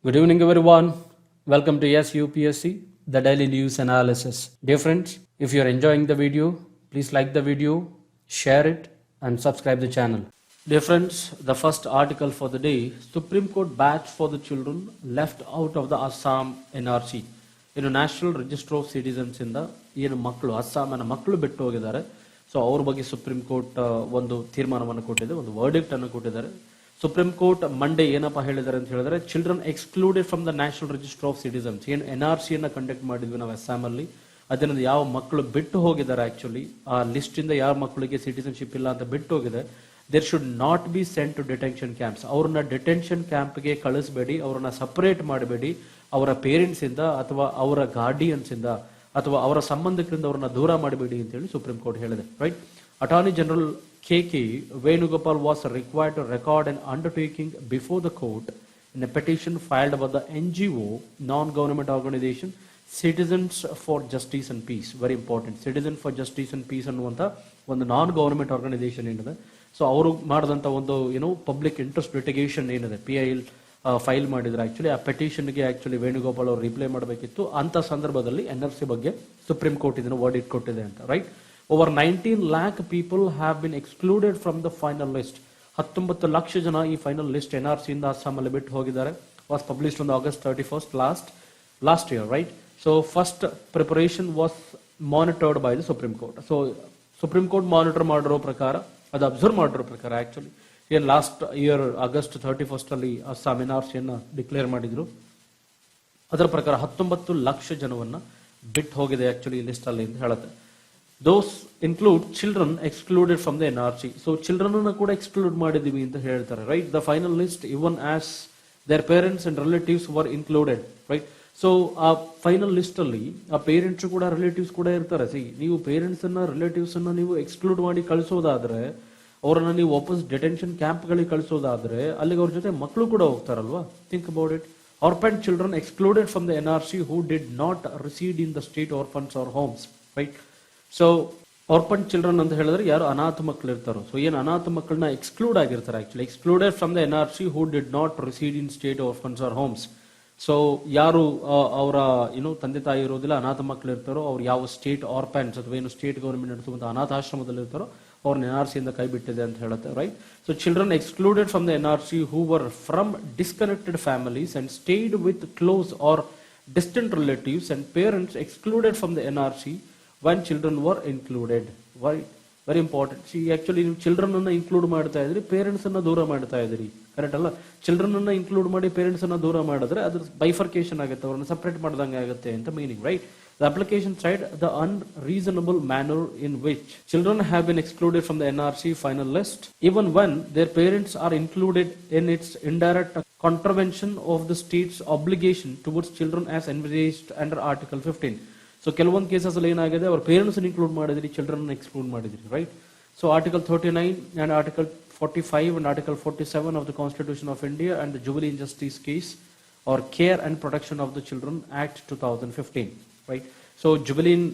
Good evening, everyone. Welcome to YES-UPSC, the daily news analysis. Dear friends, if you are enjoying the video, please like the video, share it, and subscribe the channel. Dear friends, the first article for the day: Supreme Court batch for the children left out of the Assam NRC. National Register of Citizens in the ಮಕ್ಕಳು ಅಸ್ಸಾಮನ ಮಕ್ಕಳು ಬಿಟ್ಟು ಹೋಗಿದ್ದಾರೆ. So ಅವ್ರ ಬಗ್ಗೆ supreme court ಒಂದು ತೀರ್ಮಾನವನ್ನು ಕೊಟ್ಟಿದೆ, ಒಂದು ವರ್ಡಿಕ್ಟ್ ಅನ್ನು ಕೊಟ್ಟಿದ್ದಾರೆ. ಸುಪ್ರೀಂ ಕೋರ್ಟ್ ಮಂಡೇ ಏನಪ್ಪ ಹೇಳಿದ್ದಾರೆ ಅಂತ ಹೇಳಿದ್ರೆ, children excluded from the national register of citizens. ಏನು NRC ಅನ್ನ ಕಂಡಕ್ಟ್ ಮಾಡಿದ್ವಿ ನಾವು ಅಸ್ಸಾಂ ಅಲ್ಲಿ, ಅದರಿಂದ ಯಾವ ಮಕ್ಕಳು ಬಿಟ್ಟು ಹೋಗಿದ್ದಾರೆ, ಆಕ್ಚುಲಿ ಆ ಲಿಸ್ಟ್ ಇಂದ ಯಾವ ಮಕ್ಕಳಿಗೆ ಸಿಟಿಸನ್ಶಿಪ್ ಇಲ್ಲ ಅಂತ ಬಿಟ್ಟು ಹೋಗಿದೆ, there should not be sent to detention camps. ಅವ್ರನ್ನ ಡಿಟೆನ್ಷನ್ ಕ್ಯಾಂಪ್ಗೆ ಕಳಿಸಬೇಡಿ, ಅವ್ರನ್ನ ಸಪರೇಟ್ ಮಾಡಬೇಡಿ, ಅವರ ಪೇರೆಂಟ್ಸ್ ಇಂದ ಅಥವಾ ಅವರ ಗಾರ್ಡಿಯನ್ಸ್ ಇಂದ ಅಥವಾ ಅವರ ಸಂಬಂಧಿಕರಿಂದ ಅವ್ರನ್ನ ದೂರ ಮಾಡಬೇಡಿ ಅಂತ ಹೇಳಿ ಸುಪ್ರೀಂ ಕೋರ್ಟ್ ಹೇಳಿದೆ. Right. Attorney general KK Venugopal was required to record an undertaking before the court in a petition filed by the NGO, non-government organization, Citizens for Justice and Peace. Very important. Citizens for Justice and Peace ಅನ್ನುವಂಥ ಒಂದು non-government organization ಏನಿದೆ, so ಅವರು ಮಾಡಿದಂಥ ಒಂದು public interest litigation ಏನಿದೆ, PIL file ಮಾಡಿದ್ರೆ actually ಆ ಪೆಟಿಷನ್ಗೆ actually Venugopal ಅವರು ರಿಪ್ಲೈ ಮಾಡಬೇಕಿತ್ತು. ಅಂತ ಸಂದರ್ಭದಲ್ಲಿ NRC ಬಗ್ಗೆ ಸುಪ್ರೀಂ ಕೋರ್ಟ್ ಇದನ್ನು ವರ್ಡಿಕ್ಟ್ ಕೊಟ್ಟಿದೆ ಅಂತ. Right. Over 19 lakh people have been excluded from the final list. 19 lakh ಜನ ಈ ಫೈನಲ್ ಲಿಸ್ಟ್ NRC ಇಂದ ಅಸ್ಸಾಂ ಅಲ್ಲಿ ಬಿಟ್ಟು ಹೋಗಿದ್ದಾರೆ. Was published on August 31st last year, right? So first preparation was monitored by the Supreme Court. So Supreme Court monitor ಮಾಡಿರೋ ಪ್ರಕಾರ, ಅದು observe ಮಾಡಿರೋ ಪ್ರಕಾರ ಆಕ್ಚುಲಿ ಏನು ಲಾಸ್ಟ್ ಇಯರ್ August 31st ಅಲ್ಲಿ ಅಸ್ಸಾಂ NRC ಅನ್ನ ಡಿಕ್ಲೇರ್ ಮಾಡಿದ್ರು. ಅದರ ಪ್ರಕಾರ 19 ಲಕ್ಷ ಜನವನ್ನ ಬಿಟ್ಟು ಹೋಗಿದೆ ಆಕ್ಚುಲಿ ಈ ಲಿಸ್ಟ್ ಅಲ್ಲಿ ಅಂತ ಹೇಳುತ್ತೆ. Those include children excluded from the NRC. So children ಅನ್ನು ಕೂಡ ಎಕ್ಸ್ಕ್ಲೂಡ್ ಮಾಡಿದೀವಿ ಅಂತ ಹೇಳ್ತಾರೆ. Right. The final list even as their parents and relatives were included. Right. So ಆ ಫೈನಲ್ ಲಿಸ್ಟ್ ಅಲ್ಲಿ ಆ ಪೇರೆಂಟ್ಸ್ ಕೂಡ ರಿಲೇಟಿವ್ಸ್ ಕೂಡ ಇರ್ತಾರೆ. ನೀವು ಪೇರೆಂಟ್ಸ್ ಅನ್ನ ರಿಲೇಟಿವ್ಸ್ ಅನ್ನ ನೀವು ಎಕ್ಸ್ಕ್ಲೂಡ್ ಮಾಡಿ ಕಳಿಸೋದಾದ್ರೆ, ಅವರನ್ನ ನೀವು ವಾಪಸ್ ಡಿಟೆನ್ಷನ್ ಕ್ಯಾಂಪ್ ಗಳಿಗೆ ಕಳಿಸೋದಾದ್ರೆ, ಅಲ್ಲಿಗೆ ಅವ್ರ ಜೊತೆ ಮಕ್ಕಳು ಕೂಡ ಹೋಗ್ತಾರಲ್ವಾ. Think about it. Orphan children excluded from the NRC who did not reside in the state orphans or homes. Right. So orphan children ಅಂತ ಹೇಳಿದ್ರೆ ಯಾರು ಅನಾಥ ಮಕ್ಕಳು ಇರ್ತಾರೋ, ಸೊ ಏನು ಅನಾಥ ಮಕ್ಕಳನ್ನ ಎಕ್ಸ್ಕ್ಲೂಡ್ ಆಗಿರ್ತಾರೆ, actually excluded from the NRC who did not reside in state orphans or homes. So ಯಾರು ಅವರ ತಂದೆ ತಾಯಿ ಇರೋದಿಲ್ಲ, ಅನಾಥ ಮಕ್ಕಳು ಇರ್ತಾರೋ, ಅವ್ರು ಯಾವ ಸ್ಟೇಟ್ ಆರ್ಫನ್ಸ್ ಅಥವಾ ಏನು ಸ್ಟೇಟ್ ಗವರ್ಮೆಂಟ್ ನಡೆಸುವಂತ ಅನಾಥಾಶ್ರಮದಲ್ಲಿ ಇರ್ತಾರೋ ಅವ್ರನ್ನ NRC ಇಂದ ಕೈ ಬಿಟ್ಟಿದೆ ಅಂತ ಹೇಳುತ್ತೆ. Right. So children excluded from the NRC who were from disconnected families and stayed with close or distant relatives and parents excluded from the NRC when children were included. Very important. See, actually ನೀವು children ಅನ್ನ include ಮಾಡ್ತಾ ಇದ್ರಿ, parents ಅನ್ನ ದೂರ ಮಾಡ್ತಾ ಇದ್ರಿ. Correct ಅಲ್ಲ? Children ಅನ್ನ ಇನ್ಕ್ಲೂಡ್ ಮಾಡಿ ಪೇರೆಂಟ್ಸ್ ಅನ್ನ ದೂರ ಮಾಡಿದ್ರೆ ಅದ್ರ ಬೈಫರ್ಕೇಶನ್ ಆಗುತ್ತೆ, ಅವ್ರನ್ನ ಸಪರೇಟ್ ಮಾಡ್ದಂಗೆ ಆಗುತ್ತೆ ಅಂತ meaning. Right. The application cited the unreasonable manner in which children have been excluded from the NRC final list, even when their parents are included, in its indirect contravention of the state's obligation towards children as envisaged under Article 15. So ಕೆಲವೊಂದು cases ಅಲ್ಲಿ ಏನಾಗಿದೆ, ಅವ್ರ parents include ಮಾಡಿದ್ರಿ, children exclude ಮಾಡಿದ್ರಿ. Right. So Article 39 and Article 45 and Article 47 of the Constitution of India and the Jubilee Injustice Case or Care and Protection of the Children Act 2015. Right. So juvenile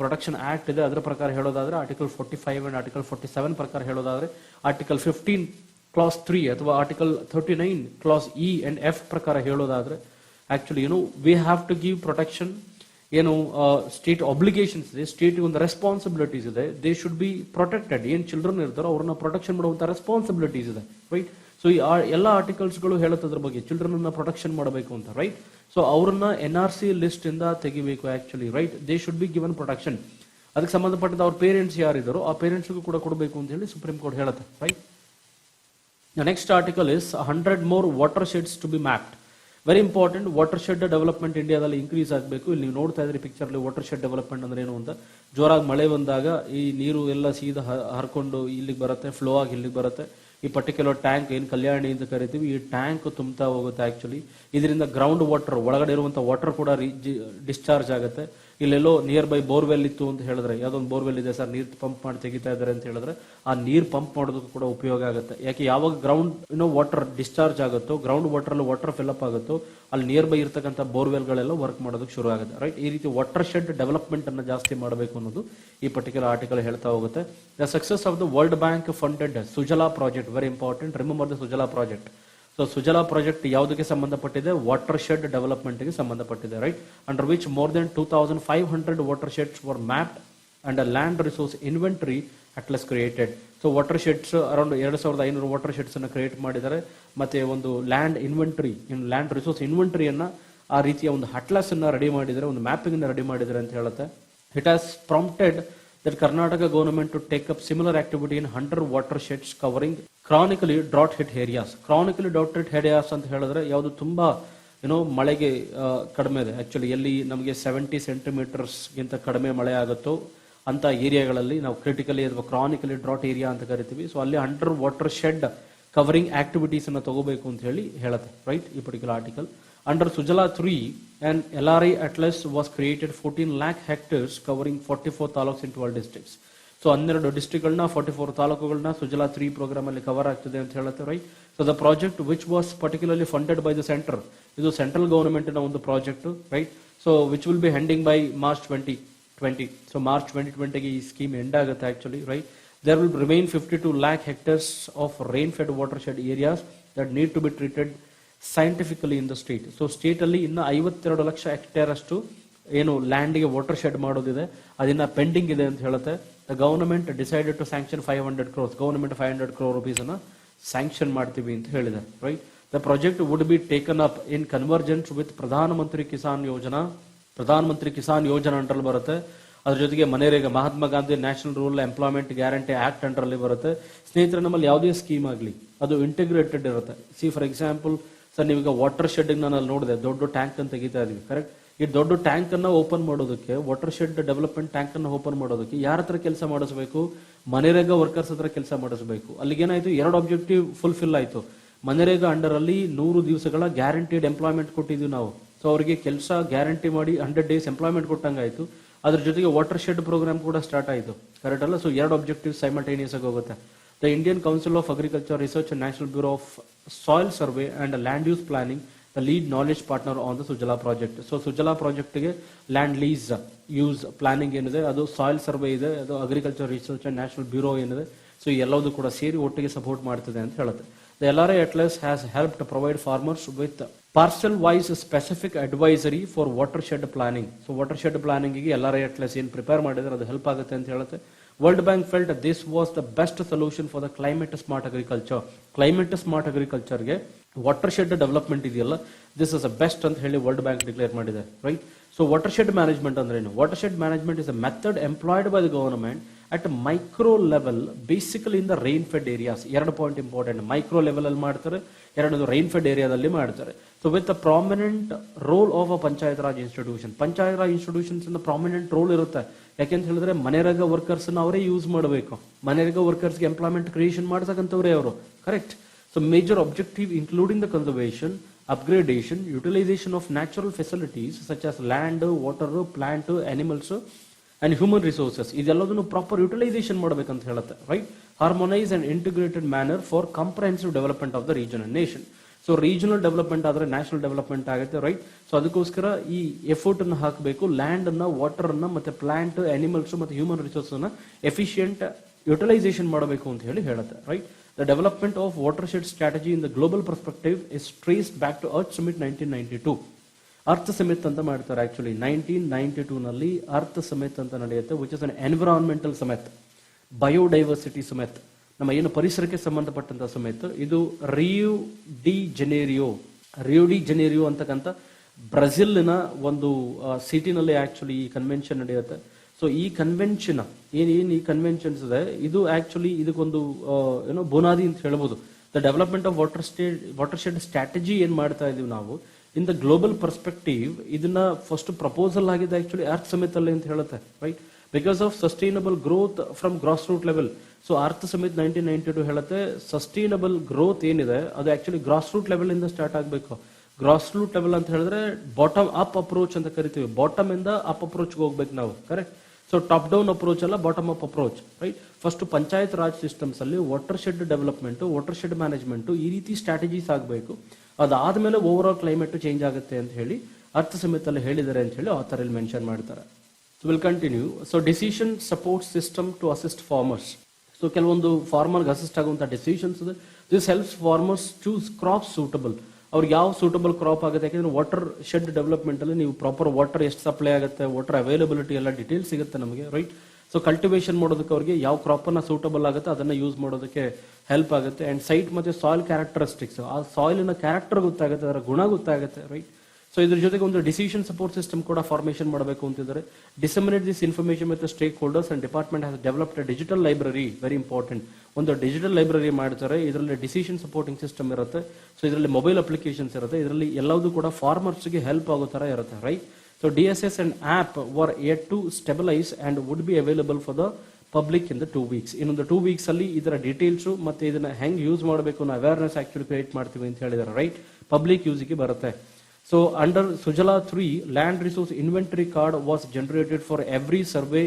protection act ಇದೆ, ಅದರ ಪ್ರಕಾರ ಹೇಳೋದಾದ್ರೆ Article 45 and Article 47 ಪ್ರಕಾರ ಹೇಳೋದಾದ್ರೆ Article 15 Clause 3 ಅಥವಾ Article 39 Clause E and F ಪ್ರಕಾರ ಹೇಳೋದಾದ್ರೆ actually we have to give protection. State obligations ಇದೆ, ಸ್ಟೇಟ್ ಒಂದು ರೆಸ್ಪಾನ್ಸಿಬಿಲಿಟೀಸ್ ಇದೆ, ದೇ ಶುಡ್ ಬಿ ಪ್ರೊಟೆಕ್ಟೆಡ್. ಏನ್ ಚಿಲ್ಡ್ರನ್ ಇರ್ತಾರೋ ಅವ್ರನ್ನ ಪ್ರೊಟೆಕ್ಷನ್ ಮಾಡುವಂತ ರೆಸ್ಪಾನ್ಸಿಬಿಲಿಟೀಸ್ ಇದೆ. ರೈಟ್. ಸೊ ಈ ಎಲ್ಲ ಆರ್ಟಿಕಲ್ಸ್ಗಳು ಹೇಳುತ್ತದ್ರ ಬಗ್ಗೆ ಚಿಲ್ಡ್ರನ್ ಅನ್ನ ಪ್ರೊಟೆಕ್ಷನ್ ಮಾಡಬೇಕು ಅಂತ. ರೈಟ್. ಸೊ ಅವ್ರನ್ನ NRC ಲಿಸ್ಟ್ ಇಂದ ತೆಗಿಬೇಕು actually. Right. They should be given protection. ಅದಕ್ಕೆ ಸಂಬಂಧಪಟ್ಟ ಅವ್ರ ಪೇರೆಂಟ್ಸ್ ಯಾರಿದ್ದಾರೋ ಆ ಪೇರೆಂಟ್ಸ್ಗೂ ಕೂಡ ಕೊಡಬೇಕು ಅಂತ ಹೇಳಿ ಸುಪ್ರೀಂ ಕೋರ್ಟ್ ಹೇಳುತ್ತೆ. Right. Next article is 100 more watersheds to be mapped. Very important. Watershed development ಇಂಡಿಯಾದಲ್ಲಿ ಇನ್ಕ್ರೀಸ್ ಆಗಬೇಕು. ಇಲ್ಲಿ ನೀವು ನೋಡ್ತಾ ಇದ್ರಿ ಪಿಕ್ಚರ್ ಅಲ್ಲಿ ವಾಟರ್ಶೆಡ್ ಡೆವಲಪ್ಮೆಂಟ್ ಅಂದ್ರೆ ಏನು ಅಂತ. ಜೋರಾಗಿ ಮಳೆ ಬಂದಾಗ ಈ ನೀರು ಎಲ್ಲ ಸೀದಾ ಹರ್ಕೊಂಡು ಇಲ್ಲಿಗೆ ಬರುತ್ತೆ, ಫ್ಲೋ ಆಗಿ ಇಲ್ಲಿಗೆ ಬರುತ್ತೆ. ಈ ಪರ್ಟಿಕ್ಯುಲರ್ ಟ್ಯಾಂಕ್ ಏನು ಕಲ್ಯಾಣಿ ಅಂತ ಕರಿತೀವಿ, ಈ ಟ್ಯಾಂಕ್ ತುಂಬ್ತಾ ಹೋಗುತ್ತೆ ಆಕ್ಚುಲಿ. ಇದರಿಂದ ಗ್ರೌಂಡ್ ವಾಟರ್, ಒಳಗಡೆ ಇರುವಂತ ವಾಟರ್ ಕೂಡ ಡಿಸ್ಚಾರ್ಜ್ ಆಗುತ್ತೆ. ಇಲ್ಲೆಲ್ಲೋ ನಿಯರ್ ಬೈ ಬೋರ್ವೆಲ್ ಇತ್ತು ಅಂತ ಹೇಳಿದ್ರೆ, ಯಾವ್ದೊಂದು ಬೋರ್ವೆಲ್ ಇದೆ ಸರ್, ನೀರು ಪಂಪ್ ಮಾಡಿ ತೆಗಿತಾ ಇದ್ದಾರೆ ಅಂತ ಹೇಳಿದ್ರೆ ಆ ನೀರು ಪಂಪ್ ಮಾಡೋದಕ್ಕೂ ಕೂಡ ಉಪಯೋಗ ಆಗುತ್ತೆ. ಯಾಕೆ ಯಾವಾಗ ಗ್ರೌಂಡ್ ವಾಟರ್ ಡಿಸ್ಚಾರ್ಜ್ ಆಗುತ್ತೋ, ಗ್ರೌಂಡ್ ವಾಟರ್ ಅಲ್ಲಿ ವಾಟರ್ ಫಿಲ್ಅಪ್ ಆಗುತ್ತೋ, ಅಲ್ಲಿ ನಿಯರ್ ಬೈ ಇರ್ತಕ್ಕಂಥ ಬೋರ್ವೆಲ್ ಗಳೆಲ್ಲ ವರ್ಕ್ ಮಾಡೋದಕ್ಕೆ ಶುರು ಆಗುತ್ತೆ. ರೈಟ್. ಈ ರೀತಿ ವಾಟರ್ ಶೆಡ್ ಡೆವಲಪ್ಮೆಂಟ್ ಅನ್ನ ಜಾಸ್ತಿ ಮಾಡಬೇಕು ಅನ್ನೋದು ಈ ಪರ್ಟಿಕ್ಯುಲರ್ ಆರ್ಟಿಕಲ್ ಹೇಳ್ತಾ ಹೋಗುತ್ತೆ. The success of the world bank funded Sujala project, very important. Remember the Sujala project. So Sujala project ಯಾವುದಕ್ಕೆ ಸಂಬಂಧಪಟ್ಟಿದೆ? ವಾಟರ್ ಶೆಡ್ ಡೆವಲಪ್ಮೆಂಟ್ಗೆ ಸಂಬಂಧಪಟ್ಟಿದೆ, right? Under which more than 2500 water sheds var mapped and a land resource inventory atlas created. So water sheds around 2500 water sheds ಅನ್ನು create ಮಾಡಿದ್ದಾರೆ. ಮತ್ತೆ ಒಂದು land inventory, land resource ಇನ್ವೆಂಟರಿಯನ್ನ ಆ ರೀತಿಯ ಒಂದು ಅಟ್ಲಾಸ್ ಅನ್ನ ರೆಡಿ ಮಾಡಿದರೆ, ಒಂದು ಮ್ಯಾಪಿಂಗ್ ಅನ್ನ ರೆಡಿ ಮಾಡಿದರೆ ಅಂತ ಹೇಳುತ್ತೆ. It has prompted that Karnataka government to take up similar activity in 100 watersheds covering chronically drought hit areas. Chronically drought hit areas ಅಂತ ಹೇಳಿದ್ರೆ ಯಾವುದು ತುಂಬಾ ಮಳೆಗೆ ಕಡಿಮೆ ಇದೆ. ಆಕ್ಚುಲಿ ಎಲ್ಲಿ ನಮಗೆ 70 ಸೆಂಟಿಮೀಟರ್ಸ್ ಗಿಂತ ಕಡಿಮೆ ಮಳೆ ಆಗುತ್ತೋ ಅಂತ ಏರಿಯಾಗಳಲ್ಲಿ ನಾವು ಕ್ರಿಟಿಕಲಿ ಅಥವಾ ಕ್ರಾನಿಕಲಿ ಡ್ರಾಟ್ ಏರಿಯಾ ಅಂತ ಕರಿತೀವಿ. ಸೊ ಅಲ್ಲಿ 100 ವಾಟರ್ ಶೆಡ್ ಕವರಿಂಗ್ ಆಕ್ಟಿವಿಟೀಸ್ ಅನ್ನು ತಗೋಬೇಕು ಅಂತ ಹೇಳುತ್ತೆ, ರೈಟ್? ಈ particular article. Under Sujala 3, an LRI atlas was created 14 lakh hectares covering 44 taluks in 12 districts. So 12 ಡಿಸ್ಟ್ರಿಕ್ಟ್ಗಳನ್ನ 44 ತಾಲೂಕುಗಳನ್ನ ಸುಜಲಾ 3 ಪ್ರೋಗ್ರಾಮ್ ಅಲ್ಲಿ ಕವರ್ ಆಗ್ತದೆ ಅಂತ ಹೇಳುತ್ತೆ, right? So the project which was particularly funded by the centre, ಇದು ಸೆಂಟ್ರಲ್ ಗವರ್ಮೆಂಟ್ ನ ಒಂದು project, right? So which will be ending by March 2020. So March 2020ಗೆ ಈ ಸ್ಕೀಮ್ ಎಂಡ್ ಆಗುತ್ತೆ actually, right? There will remain 52 lakh hectares of rain-fed watershed areas that need to be treated scientifically in the state. So state ಅಲ್ಲಿ ಇನ್ನು 52 lakh hectare ಅಷ್ಟು ಏನು ಲ್ಯಾಂಡ್ಗೆ water shed ಮಾಡೋದಿದೆ, ಅದನ್ನ pending ಇದೆ ಅಂತ ಹೇಳುತ್ತೆ. The government decided to sanction 500 crores. Government 500 crore rupees ಅನ್ನ ಸ್ಯಾಂಕ್ಷನ್ ಮಾಡ್ತೀವಿ ಅಂತ ಹೇಳಿದೆ, right? The project would be taken up in convergence with Pradhanmantri Kisan ಯೋಜನಾ. ಪ್ರಧಾನಮಂತ್ರಿ ಕಿಸಾನ್ ಯೋಜನಾ ಅಂಡರ್ ಬರುತ್ತೆ. ಅದ್ರ ಜೊತೆಗೆ MNREGA, Mahatma Gandhi national rural employment guarantee act under ಅಲ್ಲಿ ಬರುತ್ತೆ. ಸ್ನೇಹಿತರೆ, ನಮ್ಮಲ್ಲಿ ಯಾವುದೇ ಸ್ಕೀಮ್ ಆಗಲಿ ಅದು ಇಂಟಿಗ್ರೇಟೆಡ್ ಇರುತ್ತೆ. ಸಿ ಫಾರ್ ಎಕ್ಸಾಂಪಲ್ ಸರ್, ನೀವೀಗ ವಾಟರ್ ಶೆಡ್ ನಾನು ಅಲ್ಲಿ ನೋಡಿದೆ, ದೊಡ್ಡ ಟ್ಯಾಂಕ್ ಅಂತ ತೆಗಿತಾ ಇದೀವಿ, ಕರೆಕ್ಟ್? ಈ ದೊಡ್ಡ ಟ್ಯಾಂಕ್ ಅನ್ನ ಓಪನ್ ಮಾಡೋದಕ್ಕೆ, ವಾಟರ್ ಶೆಡ್ ಡೆವಲಪ್ಮೆಂಟ್ ಟ್ಯಾಂಕ್ ಅನ್ನ ಓಪನ್ ಮಾಡೋದಕ್ಕೆ ಯಾರ ಹತ್ರ ಕೆಲಸ ಮಾಡಿಸಬೇಕು? ಮನೇರೇಗಾ ವರ್ಕರ್ಸ್ ಹತ್ರ ಕೆಲಸ ಮಾಡಿಸಬೇಕು. ಅಲ್ಲಿಗೇನಾಯ್ತು, 2 ಆಬ್ಜೆಕ್ಟಿವ್ ಫುಲ್ಫಿಲ್ ಆಯ್ತು. ಮನೇರೇಗಾ ಅಂಡರ್ ಅಲ್ಲಿ 100 ದಿವಸಗಳ ಗ್ಯಾರಂಟಿಡ್ ಎಂಪ್ಲಾಯ್ಮೆಂಟ್ ಕೊಟ್ಟಿದ್ವಿ ನಾವು. ಸೊ ಅವರಿಗೆ ಕೆಲಸ ಗ್ಯಾರಂಟಿ ಮಾಡಿ 100 days ಎಂಪ್ಲಾಯ್ಮೆಂಟ್ ಕೊಟ್ಟಂಗಾಯ್ತು. ಅದ್ರ ಜೊತೆಗೆ ವಾಟರ್ ಶೆಡ್ ಪ್ರೋಗ್ರಾಮ್ ಕೂಡ ಸ್ಟಾರ್ಟ್ ಆಯಿತು, ಕರೆಕ್ಟ್ ಅಲ್ಲ? ಸೊ 2 ಆಬ್ಜೆಕ್ಟಿವ್ ಸೈಮಲ್ಟೇನಿಯಸ್ ಆಗಿ ಹೋಗುತ್ತೆ. The Indian Council of Agriculture Research and National Bureau of Soil Survey and Land Use Planning, the lead knowledge partner on the Sujala project. So Sujala project ಗೆ land lease use planning ಏನಿದೆ, ಅದು soil survey ಇದೆ, ಅದು agriculture research and national bureau ಏನಿದೆ, so ಎಲ್ಲವೂ ಕೂಡ ಸೇರಿ ಒಟ್ಟಿಗೆ ಸಪೋರ್ಟ್ ಮಾಡ್ತಿದೆ ಅಂತ ಹೇಳುತ್ತೆ. The LRI Atlas has helped provide farmers with parcel-wise specific advisory for watershed planning. So watershed planning ಗೆ LRI Atlas ಏನು ಪ್ರಿಪೇರ್ ಮಾಡಿದ್ರೆ ಅದು ಹೆಲ್ಪ್ ಆಗುತ್ತೆ ಅಂತ ಹೇಳುತ್ತೆ. World Bank felt that this was the best solution for the climate smart agriculture. Climate smart agriculture ಗೆ watershed development ಇದೆಯಲ್ಲ, this is the best ಅಂತ ಹೇಳಿ ವರ್ಲ್ಡ್ ಬ್ಯಾಂಕ್ ಡಿಕ್ಲೇರ್ ಮಾಡಿದೆ, ರೈಟ್? ಸೊ watershed management ಅಂದ್ರೆ ಏನು? Watershed management is a method employed by the government at a micro level, basically in the rain fed areas. 2 point important. Micro level ಅಲ್ಲಿ ಮಾಡ್ತಾರೆ, 2 rain Fed ಏರಿಯಾದಲ್ಲಿ ಮಾಡ್ತಾರೆ. So with the prominent role of a panchayat Raj institution. Panchayat Raj institutions ಇಂದ prominent roll ಇರುತ್ತೆ. ಯಾಕೆಂತ ಹೇಳಿದ್ರೆ ಮನೇರೇಗಾ workers ಅವರೇ use ಮಾಡಬೇಕು. ಮನೇರೇಗಾ ವರ್ಕರ್ಸ್ಗೆ ಎಂಪ್ಲಾಯ್ಮೆಂಟ್ ಕ್ರಿಯೇಷನ್ ಮಾಡ್ಸಕ್ಕಂಥವ್ರೆ ಅವರು, correct? So major objective including the conservation, upgradation, utilization of natural facilities such as land, water, plant, animals and human resources. ಇದೆಲ್ಲದನ್ನು proper utilisation ಮಾಡಬೇಕಂತ ಹೇಳುತ್ತೆ, right? Harmonise and integrated manner for comprehensive development of the region and nation. So regional development ಆದ್ರೆ national development ಆಗುತ್ತೆ, right? So ಅದಕ್ಕೋಸ್ಕರ ಈ effort ಅನ್ನು ಹಾಕಬೇಕು. Land ಅನ್ನ, ವಾಟರ್ ಅನ್ನ, ಮತ್ತೆ ಪ್ಲಾಂಟ್, ಅನಿಮಲ್ಸ್ ಮತ್ತೆ ಹ್ಯೂಮನ್ ರಿಸೋರ್ಸ್ ಅನ್ನ ಎಫಿಷಿಯಂಟ್ ಯುಟಿಲೈಸೇಷನ್ ಮಾಡಬೇಕು ಅಂತ ಹೇಳುತ್ತೆ, right? The development of watershed strategy in the global perspective is traced back to Earth Summit 1992. Earth Summit ಅಂತ ಮಾಡ್ತಾರೆ. ಆಕ್ಚುಲಿ 1992 ನಲ್ಲಿ ಅರ್ತ್ ಸಮಿತ್ ಅಂತ ನಡೆಯುತ್ತೆ, which is an environmental summit, biodiversity summit, ನಮ್ಮ ಏನು ಪರಿಸರಕ್ಕೆ ಸಂಬಂಧಪಟ್ಟಂತ ಸಮಿತ್. ಇದು ರಿಯೋ ಡಿ ಜೆನೇರಿಯೋ ಅಂತಕ್ಕಂಥ ಬ್ರೆಜಿಲ್ನ ಒಂದು ಸಿಟಿನಲ್ಲಿ ಆಕ್ಚುಲಿ ಈ ಕನ್ವೆನ್ಷನ್ ನಡೆಯುತ್ತೆ. ಸೊ ಈ ಕನ್ವೆನ್ಷನ್ ಏನ್ ಈ ಕನ್ವೆನ್ಷನ್ಸ್ ಇದೆ, ಇದು ಆಕ್ಚುಲಿ ಇದಕ್ಕೊಂದು ಬುನಾದಿ ಅಂತ ಹೇಳ್ಬೋದು. The development of watershed strategy ಏನ್ ಮಾಡ್ತಾ ಇದೀವಿ ನಾವು ಇನ್ ದ ಗ್ಲೋಬಲ್ ಪರ್ಸ್ಪೆಕ್ಟಿವ್, ಇದನ್ನ ಫಸ್ಟ್ ಪ್ರಪೋಸಲ್ ಆಗಿದೆ ಆಕ್ಚುಲಿ ಅರ್ತ್ ಸಮಿತ್ ಅಲ್ಲಿ ಅಂತ ಹೇಳುತ್ತೆ, right? Because of sustainable growth from grass root level. So earth summit 1992 ಹೇಳುತ್ತೆ ಸಸ್ಟೈನಬಲ್ ಗ್ರೋತ್ ಏನಿದೆ ಅದು ಆಕ್ಚುಲಿ ಗ್ರಾಸ್ ರೂಟ್ ಲೆವೆಲ್ ಇಂದ ಸ್ಟಾರ್ಟ್ ಆಗಬೇಕು. ಗ್ರಾಸ್ ರೂಟ್ ಲೆವೆಲ್ ಅಂತ ಹೇಳಿದ್ರೆ ಬಾಟಮ್ ಅಪ್ ಅಪ್ರೋಚ್ ಅಂತ ಕರಿತೀವಿ. ಬಾಟಮ್ ಇಂದ ಅಪ್ ಅಪ್ರೋಚ್ ಹೋಗ್ಬೇಕು ನಾವು, correct? So top down approach ಅಲ್ಲ, bottom up approach, right? First panchayat raj systems ಅಲ್ಲಿ watershed development, watershed management ಈ ರೀತಿ ಸ್ಟ್ರಾಟಜೀಸ್ ಆಗಬೇಕು. ಅದಾದ್ಮೇಲೆ ಓವರ್ ಆಲ್ ಕ್ಲೈಮೇಟ್ ಚೇಂಜ್ ಆಗುತ್ತೆ ಅಂತ ಹೇಳಿ ಅರ್ಥ ಸಮಿತ್ ಅಲ್ಲಿ ಹೇಳಿದ್ದಾರೆ ಅಂತ ಹೇಳಿ ಆಥರ್ ಇಲ್ಲಿ ಮೆನ್ಷನ್ ಮಾಡ್ತಾರೆ. So will continue. So decision support system to assist farmers. So ಕೆಲವೊಂದು ಫಾರ್ಮರ್ಗೆ ಅಸಿಸ್ಟ್ ಆಗುವಂಥ ಡಿಸಿಷನ್ಸ್ ಇದೆ. This helps farmers choose crop suitable. ಅವ್ರಿಗೆ ಯಾವ ಸೂಟಬಲ್ ಕ್ರಾಪ್ ಆಗುತ್ತೆ, ಯಾಕಂದ್ರೆ ವಾಟರ್ ಶೆಡ್ ಡೆವಲಪ್ಮೆಂಟ್ ಅಲ್ಲಿ ನೀವು ಪ್ರಾಪರ್ ವಾಟರ್ ಎಷ್ಟು ಸಪ್ಲೈ ಆಗುತ್ತೆ, ವಾಟರ್ ಅವೈಲಬಿಲಿಟಿ ಎಲ್ಲ ಡೀಟೇಲ್ಸ್ ಸಿಗುತ್ತೆ ನಮಗೆ, ರೈಟ್. ಸೊ ಕಲ್ಟಿವೇಶನ್ ಮಾಡೋದಕ್ಕೆ ಅವ್ರಿಗೆ ಯಾವ ಕ್ರಾಪ್ ಅನ್ನ ಸೂಟಬಲ್ ಆಗುತ್ತೆ ಅದನ್ನ ಯೂಸ್ ಮಾಡೋದಕ್ಕೆ ಹೆಲ್ಪ್ ಆಗುತ್ತೆ. ಅಂಡ್ ಸೈಟ್ ಮತ್ತೆ ಸಾಯಿಲ್ ಕ್ಯಾರೆಕ್ಟರಿಸ್ಟಿಕ್ಸ್, ಆ ಸಾಯಿಲಿನ ಕ್ಯಾರೆಕ್ಟರ್ ಗೊತ್ತಾಗುತ್ತೆ, ಅದರ ಗುಣ ಗೊತ್ತಾಗುತ್ತೆ, ರೈಟ್. ಸೊ ಇದ್ರ ಜೊತೆಗೆ ಒಂದು ಡಿಸಿಷನ್ ಸಪೋರ್ಟ್ ಸಿಸ್ಟಮ್ ಕೂಡ ಫಾರ್ಮೇಷನ್ ಮಾಡಬೇಕು ಅಂತಿದ್ದಾರೆ. Disseminate this information with stakeholders and department has developed digital library, very important. ಒಂದು ಡಿಜಿಟಲ್ ಲೈಬ್ರರಿ ಮಾಡ್ತಾರೆ, ಇದರಲ್ಲಿ ಡಿಸಿಷನ್ ಸಪೋರ್ಟಿಂಗ್ ಸಿಸ್ಟಮ್ ಇರುತ್ತೆ. ಸೊ ಇದರಲ್ಲಿ ಮೊಬೈಲ್ ಅಪ್ಲಿಕೇಶನ್ಸ್ ಇರುತ್ತೆ, ಇದರಲ್ಲಿ ಎಲ್ಲವೂ ಕೂಡ ಫಾರ್ಮರ್ಸ್ಗೆ ಹೆಲ್ಪ್ ಆಗೋ ತರ ಇರುತ್ತೆ, right. So DSS and app were yet to stabilize and would be available for the public in the 2 weeks. ಇನ್ನೊಂದು 2 weeks ಅಲ್ಲಿ ಇದರ ಡೀಟೇಲ್ಸ್ ಮತ್ತೆ ಇದನ್ನ ಹೆಂಗ್ ಯೂಸ್ ಮಾಡಬೇಕು ಅನ್ನೋ ಅವೇರ್ನೆಸ್ ಆಕ್ಚುಲಿ ಕ್ರಿಯೇಟ್ ಮಾಡ್ತೀವಿ ಅಂತ ಹೇಳಿದಾರೆ, ರೈಟ್. ಪಬ್ಲಿಕ್ ಯೂಸ್ಗೆ ಬರುತ್ತೆ. So under Sujala 3 land resource inventory card was generated for every survey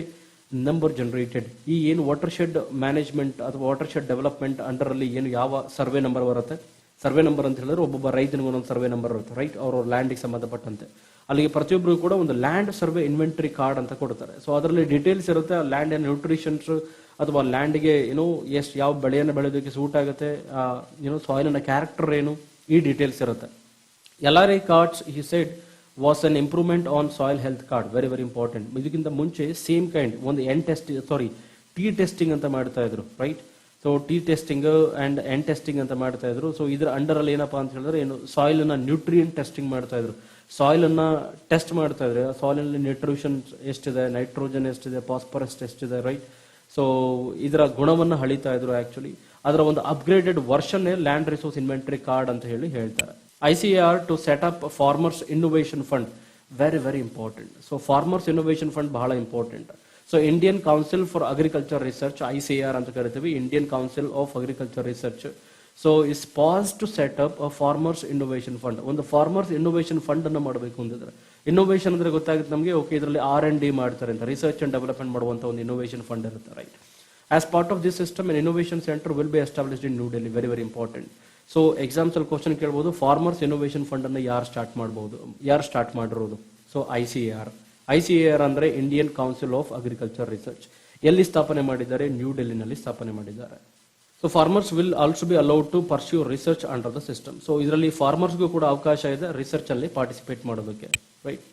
number generated. ಈ ಏನು ವಾಟರ್ ಶೆಡ್ ಮ್ಯಾನೇಜ್ಮೆಂಟ್ ಅಥವಾ ವಾಟರ್ ಶೆಡ್ ಡೆವಲಪ್ಮೆಂಟ್ ಅಂಡರ್ ಅಲ್ಲಿ ಏನು ಯಾವ ಸರ್ವೆ ನಂಬರ್ ಬರುತ್ತೆ, ಸರ್ವೆ ನಂಬರ್ ಅಂತ ಹೇಳಿದ್ರೆ ಒಬ್ಬೊಬ್ಬ ರೈತನಿಗೆ ಒಂದೊಂದು ಸರ್ವೆ ನಂಬರ್ ಇರುತ್ತೆ, ರೈಟ್. ಅವ್ರ ಲ್ಯಾಂಡ್ಗೆ ಸಂಬಂಧಪಟ್ಟಂತೆ ಅಲ್ಲಿಗೆ ಪ್ರತಿಯೊಬ್ಬರು ಕೂಡ ಒಂದು ಲ್ಯಾಂಡ್ ಸರ್ವೆ ಇನ್ವೆಂಟರಿ ಕಾರ್ಡ್ ಅಂತ ಕೊಡ್ತಾರೆ. ಸೊ ಅದರಲ್ಲಿ ಡೀಟೇಲ್ಸ್ ಇರುತ್ತೆ, ಲ್ಯಾಂಡ್ ಏನ್ ನ್ಯೂಟ್ರಿಷನ್ಸ್ ಅಥವಾ ಲ್ಯಾಂಡ್ಗೆ ಏನು ಎಷ್ಟು ಯಾವ ಬೆಳೆಯನ್ನು ಬೆಳೆಯೋದಕ್ಕೆ ಸೂಟ್ ಆಗುತ್ತೆ, ಸಾಯಿಲಿನ ಕ್ಯಾರೆಕ್ಟರ್ ಏನು, ಈ ಡೀಟೇಲ್ಸ್ ಇರುತ್ತೆ. LRA cards he said was an improvement on soil health card, very very important. ಇದಕ್ಕಿಂತ ಮುಂಚೆ ಸೇಮ್ ಕೈಂಡ್ ಒಂದು ಟಿ ಟೆಸ್ಟಿಂಗ್ ಅಂತ ಮಾಡ್ತಾ ಇದ್ರು, right. So T testing and N testing ಅಂತ ಮಾಡ್ತಾ ಇದ್ರು. ಸೊ ಇದ್ರ ಅಂಡರ್ ಅಲ್ಲಿ ಏನಪ್ಪಾ ಅಂತ ಹೇಳಿದ್ರೆ ಏನು ಸಾಯಿಲ್ ಅನ್ನ ನ್ಯೂಟ್ರಿಯೆಂಟ್ ಟೆಸ್ಟಿಂಗ್ ಮಾಡ್ತಾ ಇದ್ರು, ಸಾಯಿಲ್ ಅನ್ನ ಟೆಸ್ಟ್ ಮಾಡ್ತಾ ಇದ್ರೆ ಸಾಯಿಲ್ ಅಲ್ಲಿ ನ್ಯೂಟ್ರಿಷನ್ ಎಷ್ಟಿದೆ, ನೈಟ್ರೋಜನ್ ಎಷ್ಟಿದೆ, ಫಾಸ್ಫರಸ್ ಎಷ್ಟಿದೆ, ರೈಟ್. ಸೊ ಇದರ ಗುಣವನ್ನ ಹಳಿತಾ ಇದ್ರು. ಆಕ್ಚುಲಿ ಅದರ ಒಂದು upgraded version land resource inventory card ಅಂತ ಹೇಳ್ತಾರೆ. ICAR to set up farmers innovation fund, very very important. So farmers innovation fund ಬಹಳ important. So Indian council for agriculture research, ICAR ಅಂತ ಕರಿತೀವಿ, Indian council of agriculture research. So is pass to set up farmers innovation fund. ಒಂದು farmers innovation fund ಅನ್ನು ಮಾಡಬೇಕು ಅಂತಿದ್ರೆ, innovation ಅಂದ್ರೆ ಗೊತ್ತಾಗುತ್ತೆ ನಮಗೆ, ಓಕೆ ಇದರಲ್ಲಿ R&D ಮಾಡ್ತಾರೆ ಅಂತ, ರಿಸರ್ಚ್ ಅಂಡ್ ಡೆವಲಪ್ಮೆಂಟ್ ಮಾಡುವಂತ ಒಂದು ಇನ್ನೋವೇಷನ್ ಫಂಡ್ ಇರುತ್ತೆ, right. As part of this system an innovation center will be established in New Delhi, very very important. So exams ಅಲ್ಲಿ ಕ್ವಶನ್ ಕೇಳಬಹುದು, ಫಾರ್ಮರ್ಸ್ ಇನ್ನೋವೇಷನ್ ಫಂಡ್ ಅನ್ನು ಯಾರು ಸ್ಟಾರ್ಟ್ ಮಾಡಿರೋದು? ಸೊ ICAR ಅಂದ್ರೆ Indian council of agriculture research. ಎಲ್ಲಿ ಸ್ಥಾಪನೆ ಮಾಡಿದ್ದಾರೆ? New ಡೆಲ್ಲಿನಲ್ಲಿ ಸ್ಥಾಪನೆ ಮಾಡಿದ್ದಾರೆ. So farmers will also be allowed to pursue research under the system. So ಇದರಲ್ಲಿ ಫಾರ್ಮರ್ಸ್ಗೂ ಕೂಡ ಅವಕಾಶ ಇದೆ ರಿಸರ್ಚ್ ಅಲ್ಲಿ ಪಾರ್ಟಿಸಿಪೇಟ್ ಮಾಡೋದಕ್ಕೆ, right.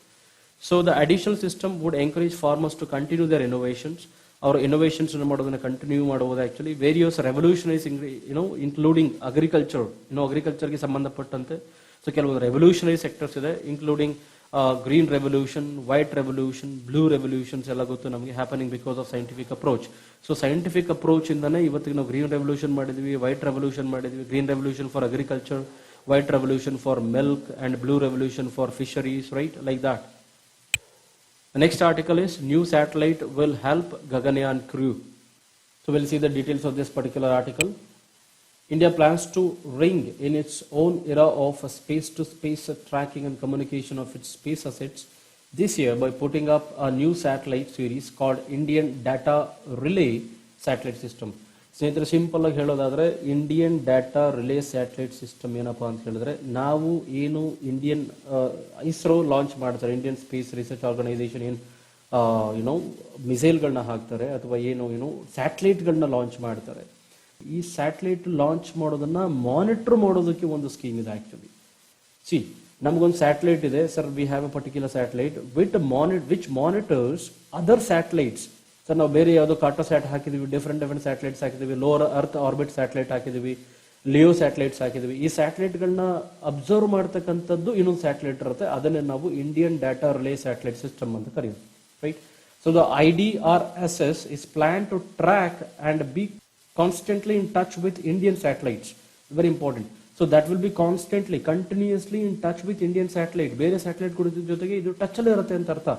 So the additional system would encourage farmers to continue their innovations. ಅವರ ಇನ್ನೋವೇಷನ್ಸ್ ಮಾಡೋದನ್ನ ಕಂಟಿನ್ಯೂ ಮಾಡಬಹುದು. ಆಕ್ಚುಲಿ ವೇರಿಯಸ್ ರೆವಲ್ಯೂಷನರೀಸ್ ಇನ್ಕ್ಲೂಡಿಂಗ್ ಅಗ್ರಿಕಲ್ಚರ್ಗೆ ಸಂಬಂಧಪಟ್ಟಂತೆ ಸೊ ಕೆಲವೊಂದು ರೆವಲ್ಯೂಷನರಿ ಸೆಕ್ಟರ್ಸ್ ಇದೆ, including green revolution, white revolution, blue revolutions ಎಲ್ಲ ಗೊತ್ತು ನಮಗೆ, happening because of scientific approach. So scientific approach ಇಂದಾನೆ ಇವತ್ತಿಗೆ ನಾವು ಗ್ರೀನ್ ರೆವಲ್ಯೂಷನ್ ಮಾಡಿದ್ವಿ, ವೈಟ್ ರೆವಲ್ಯೂಷನ್ ಮಾಡಿದ್ವಿ. Green revolution for agriculture, white revolution for milk and blue revolution for fisheries, right, like that. The next article is new satellite will help Gaganyaan crew. So we'll see the details of this particular article. India plans to ring in its own era of space-to-space tracking and communication of its space assets this year by putting up a new satellite series called Indian Data Relay Satellite System. ಸ್ನೇಹಿತರೆ, simple ಆಗಿ ಹೇಳೋದಾದ್ರೆ Indian data relay satellite system ಏನಪ್ಪಾ ಅಂತ ಹೇಳಿದ್ರೆ, ನಾವು ಏನು Indian ISRO launch ಮಾಡ್ತಾರೆ, Indian space research organisation ಏನು ಮಿಸೈಲ್ಗಳನ್ನ ಹಾಕ್ತಾರೆ ಅಥವಾ ಏನು ಸ್ಯಾಟಲೈಟ್ಗಳನ್ನ ಲಾಂಚ್ ಮಾಡ್ತಾರೆ. ಈ ಸ್ಯಾಟಲೈಟ್ ಲಾಂಚ್ ಮಾಡೋದನ್ನ ಮಾನಿಟರ್ ಮಾಡೋದಕ್ಕೆ ಒಂದು ಸ್ಕೀಮ್ ಇದೆ. ಆಕ್ಚುಲಿ ನಮಗೊಂದು ಸ್ಯಾಟಲೈಟ್ ಇದೆ sir, we have A particular satellite which monitors other satellites. Sir ನಾವು ಬೇರೆ ಯಾವುದೋ ಕಾಟೋಸ್ಯಾಟ್ ಹಾಕಿದೀವಿ, ಡಿಫ್ರೆಂಟ್ ಸ್ಯಾಟಲೈಟ್ಸ್ ಹಾಕಿದೀವಿ, ಲೋವರ್ ಅರ್ತ್ ಆರ್ಬಿಟ್ ಸ್ಯಾಟಲೈಟ್ ಹಾಕಿದೀವಿ, ಲಿಯೋ ಸ್ಯಾಟಲೈಟ್ಸ್ ಹಾಕಿದೀವಿ. ಈ ಸ್ಯಾಟಲೈಟ್ಗಳನ್ನ ಅಬ್ಸರ್ವ್ ಮಾಡ್ತಕ್ಕಂಥದ್ದು ಇನ್ನೊಂದು ಸ್ಯಾಟಲೈಟ್ ಇರುತ್ತೆ, ಅದನ್ನೇ ನಾವು Indian data relay satellite system ಅಂತ ಕರೀತೀವಿ, right. So the IDRSS is plan to track and be constantly in touch with Indian satellites, very important. So that will be continuously in touch with Indian satellite. ಬೇರೆ satellite ಜೊತೆಗೆ ಇದು touch ಅಲ್ಲಿ ಇರುತ್ತೆ ಅಂತ ಅರ್ಥ.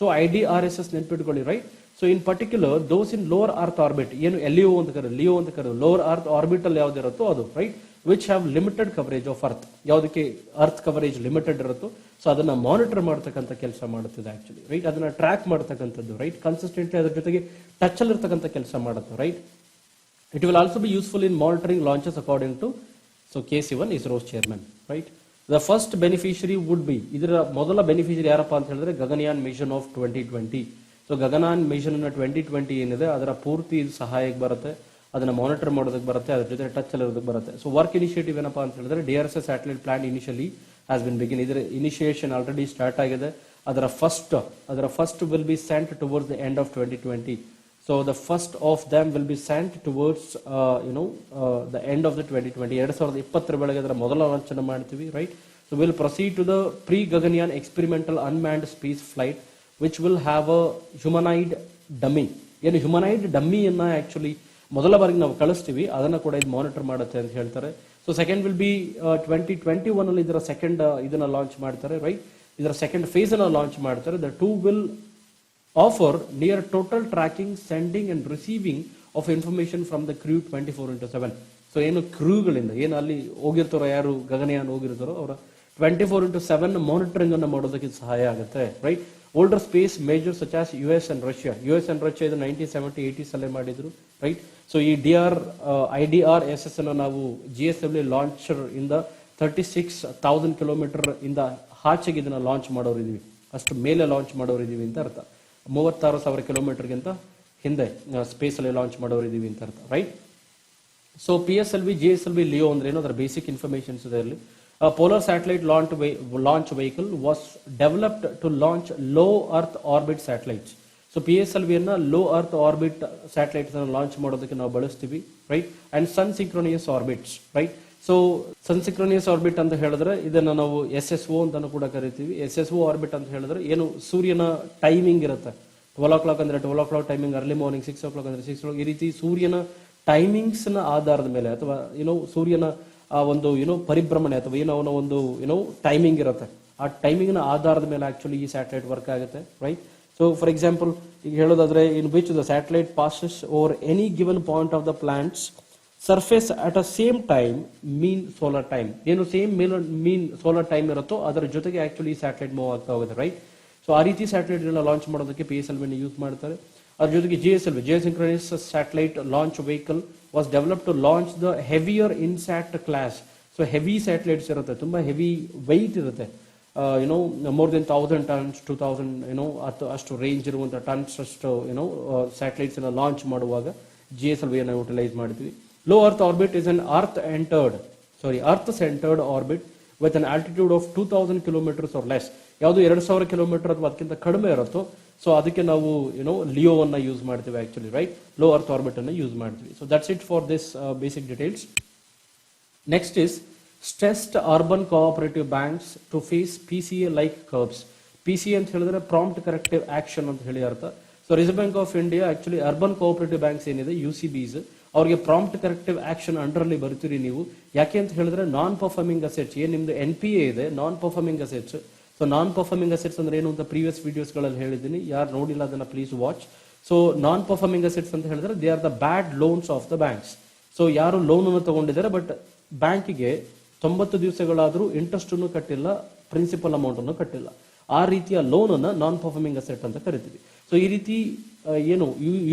So IDRSS ನೆನ್ಪಿಟ್ಕೊಳ್ಳಿ, right. So in particular those in lower earth orbit, ಏನು LEO ಅಂತ ಕರೆದು ಲೋವರ್ ಅರ್ತ್ ಆರ್ಬಿಟಲ್ ಯಾವ್ದಿರುತ್ತೋ ಅದು, right, which have limited coverage of earth, ಯಾವುದಕ್ಕೆ ಅರ್ತ್ ಕವರೇಜ್ ಲಿಮಿಟೆಡ್ ಇರುತ್ತೋ ಸೊ ಅದನ್ನ ಮಾನಿಟರ್ ಮಾಡ್ತಕ್ಕಂಥ ಕೆಲಸ ಮಾಡುತ್ತದೆ ಆಕ್ಚುಲಿ, ರೈಟ್. ಅದನ್ನ ಟ್ರ್ಯಾಕ್ ಮಾಡ್ತಕ್ಕಂಥದ್ದು, ರೈಟ್, ಕನ್ಸಿಸ್ಟೆಂಟ್ಲಿ ಅದ್ರ ಜೊತೆಗೆ ಟಚ್ ಅಲ್ಲಿ ಇರ್ತಕ್ಕಂಥ ಕೆಲಸ ಮಾಡುತ್ತೆ, right. It will also be useful in monitoring launches according to K Sivan, ISRO's chairman, right. The first beneficiary would be, ಇದರ ಮೊದಲ ಬೆನಿಫಿಷರಿ ಯಾರಪ್ಪ ಅಂತ ಹೇಳಿದ್ರೆ Gaganyaan mission of 2020. So Gaganyaan mission 2020 ಏನಿದೆ ಅದರ ಪೂರ್ತಿ ಸಹಾಯಕ್ಕೆ ಬರುತ್ತೆ. ಅದನ್ನ ಮಾನಿಟರ್ ಮಾಡೋದಕ್ಕೆ ಬರುತ್ತೆ, ಅದ್ರ ಜೊತೆ ಟಚ್ ಅಲ್ಲಿ ಇರೋದಕ್ಕೆ ಬರುತ್ತೆ. ಸೊ ವರ್ಕ್ ಇನಿಷಿಯೇಟಿವ್ ಏನಪ್ಪಾ ಅಂತ ಹೇಳಿದ್ರೆ DRSS satellite plan initially has been begin. ಇದರ ಇನಿಷಿಯೇಷನ್ ಆಲ್ರೆಡಿ ಸ್ಟಾರ್ಟ್ ಆಗಿದೆ. ಅದರ first will be scent towards the end of 2020. So the first of them will be sent towards the end of the 2020. 2020 ವೇಳೆಗೆ ಅದರ ಮೊದಲ launch ಅನ್ನು ಮಾಡ್ತೀವಿ, right. So we'll proceed to the pre-Gaganyaan experimental unmanned space flight which will have a humanoid dummy. ಏನು ಹ್ಯುಮನಾಯ್ಡ್ ಡಮ್ಮಿಯನ್ನ actually ಮೊದಲ ಬಾರಿಗೆ ನಾವು ಕಳಿಸ್ತೀವಿ, ಅದನ್ನ ಕೂಡ ಇದು ಮಾನಿಟರ್ ಮಾಡುತ್ತೆ ಅಂತ ಹೇಳ್ತಾರೆ. ಸೊ ಸೆಕೆಂಡ್ ವಿಲ್ ಬಿ 2021 ಅಲ್ಲಿ ಇದರ ಸೆಕೆಂಡ್ ಇದನ್ನ ಲಾಂಚ್ ಮಾಡ್ತಾರೆ, ರೈಟ್. ಇದರ ಸೆಕೆಂಡ್ ಫೇಸ್ ಅನ್ನ ಲಾಂಚ್ ಮಾಡ್ತಾರೆ. The two will offer near total tracking, sending and receiving of information from the crew 24/7. So ಏನು ಕ್ರೂಗಳಿಂದ ಏನು ಅಲ್ಲಿ ಹೋಗಿರ್ತಾರೋ, ಯಾರು ಗಗನಯಾನ್ ಹೋಗಿರ್ತಾರೋ ಅವರ 24/7 ಮಾನಿಟರಿಂಗ್ ಅನ್ನು ಮಾಡೋದಕ್ಕೆ ಸಹಾಯ ಆಗುತ್ತೆ, right. Older space major such as US and Russia ಇದು 1970-80s ಅಲ್ಲೇ ಮಾಡಿದ್ರು, ರೈಟ್. ಸೊ ಈ IDRSS ಅನ್ನು ನಾವು GSLV ಲಾಂಚರ್ ಇಂದ 36,000 ಕಿಲೋಮೀಟರ್ ಇಂದ ಆಚೆಗೆ ಇದನ್ನ ಲಾಂಚ್ ಮಾಡೋರಿದೀವಿ, ಅಷ್ಟು ಮೇಲೆ ಲಾಂಚ್ ಮಾಡೋರಿದೀವಿ ಅಂತ ಅರ್ಥ. 36,000 ಕಿಲೋಮೀಟರ್ಗಿಂತ ಹಿಂದೆ ಸ್ಪೇಸ್ ಅಲ್ಲಿ ಲಾಂಚ್ ಮಾಡೋರಿದೀವಿ ಅಂತ ಅರ್ಥ, right. So PSLV GSLV LEO ಅಂದ್ರೆ ಏನು, ಅದರ ಬೇಸಿಕ್ ಇನ್ಫಾರ್ಮೇಶನ್ಸ್ ಇದೆ ಅಲ್ಲಿ. Polar satellite launch vehicle was developed to launch low earth orbit satellites. So PSLV ಅನ್ನ low earth orbit satellites launch ಮಾಡೋದಕ್ಕೆ ನಾವು ಬಳಸ್ತೀವಿ, right. And sun synchronous orbits, right. So sun synchronous orbit ಅಂತ ಹೇಳಿದ್ರೆ ಇದನ್ನ ನಾವು SSO ಅಂತಾನು ಕೂಡ ಕರಿತೀವಿ. SSO ಆರ್ಬಿಟ್ ಅಂತ ಹೇಳಿದ್ರೆ ಏನು ಸೂರ್ಯನ ಟೈಮಿಂಗ್ ಇರುತ್ತೆ, 12 o'clock ಅಂದ್ರೆ 12 o'clock timing, early morning 6 o'clock ಅಂದ್ರೆ 6 o'clock, ಈ ರೀತಿ ಸೂರ್ಯನ ಟೈಮಿಂಗ್ಸ್ ನ ಆಧಾರದ ಮೇಲೆ ಅಥವಾ ಸೂರ್ಯನ ಒಂದು ಪರಿಭ್ರಮಣೆ ಅಥವಾ ಅವನ ಒಂದು ಟೈಮಿಂಗ್ ಇರುತ್ತೆ, ಆ ಟೈಮಿಂಗ್ ನ ಆಧಾರದ ಮೇಲೆ ಆಕ್ಚುಲಿ ಈ ಸ್ಯಾಟಲೈಟ್ ವರ್ಕ್ ಆಗುತ್ತೆ, ರೈಟ್. ಸೊ ಫಾರ್ ಎಕ್ಸಾಂಪಲ್ ಈಗ ಹೇಳೋದಾದ್ರೆ in which the satellite passes over any given point of the plants surface at a same time mean solar time. ಏನು ಸೇಮ್ ಮೀನ್ ಸೋಲಾರ್ ಟೈಮ್ ಇರುತ್ತೋ ಅದರ ಜೊತೆಗೆ ಆಕ್ಚುಲಿ ಸ್ಯಾಟಲೈಟ್ ಮೂವ್ ಆಗ್ತಾ ಹೋಗುತ್ತೆ, right. So ಆ ರೀತಿ ಸ್ಯಾಟಲೈಟ್ ಲಾಂಚ್ ಮಾಡೋದಕ್ಕೆ PSLV ಯೂಸ್ ಮಾಡ್ತಾರೆ. ಅದ್ರ ಜೊತೆಗೆ GSLV geosynchronous satellite launch vehicle was develop to launch the heavier INSAT class. So heavy satellites ಇರುತ್ತೆ, ತುಂಬಾ ಹೆವಿ ವೈಟ್ ಇರುತ್ತೆ, ಮೋರ್ ದೆನ್ 1000 tons 2000 ಅಷ್ಟು ರೇಂಜ್ ಇರುವಂತಹ ಟನ್ಸ್ ಅಷ್ಟು ಸ್ಯಾಟಲೈಟ್ಸ್ ಲಾಂಚ್ ಮಾಡುವಾಗ GSLV ಅನ್ನು ಯುಟಿಲೈಸ್ ಮಾಡ್ತೀವಿ. Low Earth orbit is an Earth-centered orbit with an altitude of 2,000 kilometers or less. ಯಾವುದು 2,000 ಕಿಲೋಮೀಟರ್ ಅಥವಾ ಅದಕ್ಕಿಂತ ಕಡಿಮೆ ಇರುತ್ತೋ ಸೊ ಅದಕ್ಕೆ ನಾವು ಲಿಯೋವನ್ನ ಯೂಸ್ ಮಾಡ್ತೀವಿ actually, right. Low earth orbit ಅನ್ನು ಯೂಸ್ ಮಾಡ್ತೀವಿ. So that's it for this basic details. Next is stressed urban cooperative banks to face PCA like curbs. PCA ಅಂತ ಹೇಳಿದ್ರೆ ಪ್ರಾಂಪ್ಟ್ ಕರೆಕ್ಟಿವ್ ಆಕ್ಷನ್ ಅಂತ ಹೇಳಿ ಅರ್ಥ. So reserve bank of India actually urban cooperative banks ಏನಿದೆ UCBs ಅವ್ರಿಗೆ prompt corrective action under ಅಲ್ಲಿ ಬರ್ತೀರಿ ನೀವು. ಯಾಕೆ ಅಂತ ಹೇಳಿದ್ರೆ ನಾನ್ ಪರ್ಫಾರ್ಮಿಂಗ್ ಅಸೆಟ್ಸ್ ಏನ್ ನಿಮ್ದು NPA ಇದೆ, ನಾನ್ ಪರ್ಫಾರ್ಮಿಂಗ್ ಅಸೆಟ್ಸ್. ಸೊ ನಾನ್ ಪರ್ಫಾರ್ಮಿಂಗ್ ಅಸೆಟ್ಸ್ ಅಂದ್ರೆ ಏನು ಅಂತ ಪ್ರೀವಿಯಸ್ ವಿಡಿಯೋಸ್ ಗಳಲ್ಲಿ ಹೇಳಿದ್ದೀನಿ, ಯಾರು ನೋಡಿಲ್ಲ ಅದನ್ನ please watch. So non performing assets ಅಂತ ಹೇಳಿದ್ರೆ they are the bad loans of the banks. So ಯಾರು ಲೋನ್ ಅನ್ನು ತಗೊಂಡಿದ್ದಾರೆ ಬಟ್ ಬ್ಯಾಂಕಿಗೆ 90 ದಿವಸಗಳಾದ್ರೂ ಇಂಟ್ರೆಸ್ಟ್ ಅನ್ನು ಕಟ್ಟಿಲ್ಲ, ಪ್ರಿನ್ಸಿಪಲ್ ಅಮೌಂಟ್ ಅನ್ನು ಕಟ್ಟಿಲ್ಲ, ಆ ರೀತಿಯ ಲೋನ್ ಅನ್ನ ನಾನ್ ಪರ್ಫಾರ್ಮಿಂಗ್ ಅಸೆಟ್ ಅಂತ ಕರಿತೀವಿ. ಸೊ ಈ ರೀತಿ ಏನು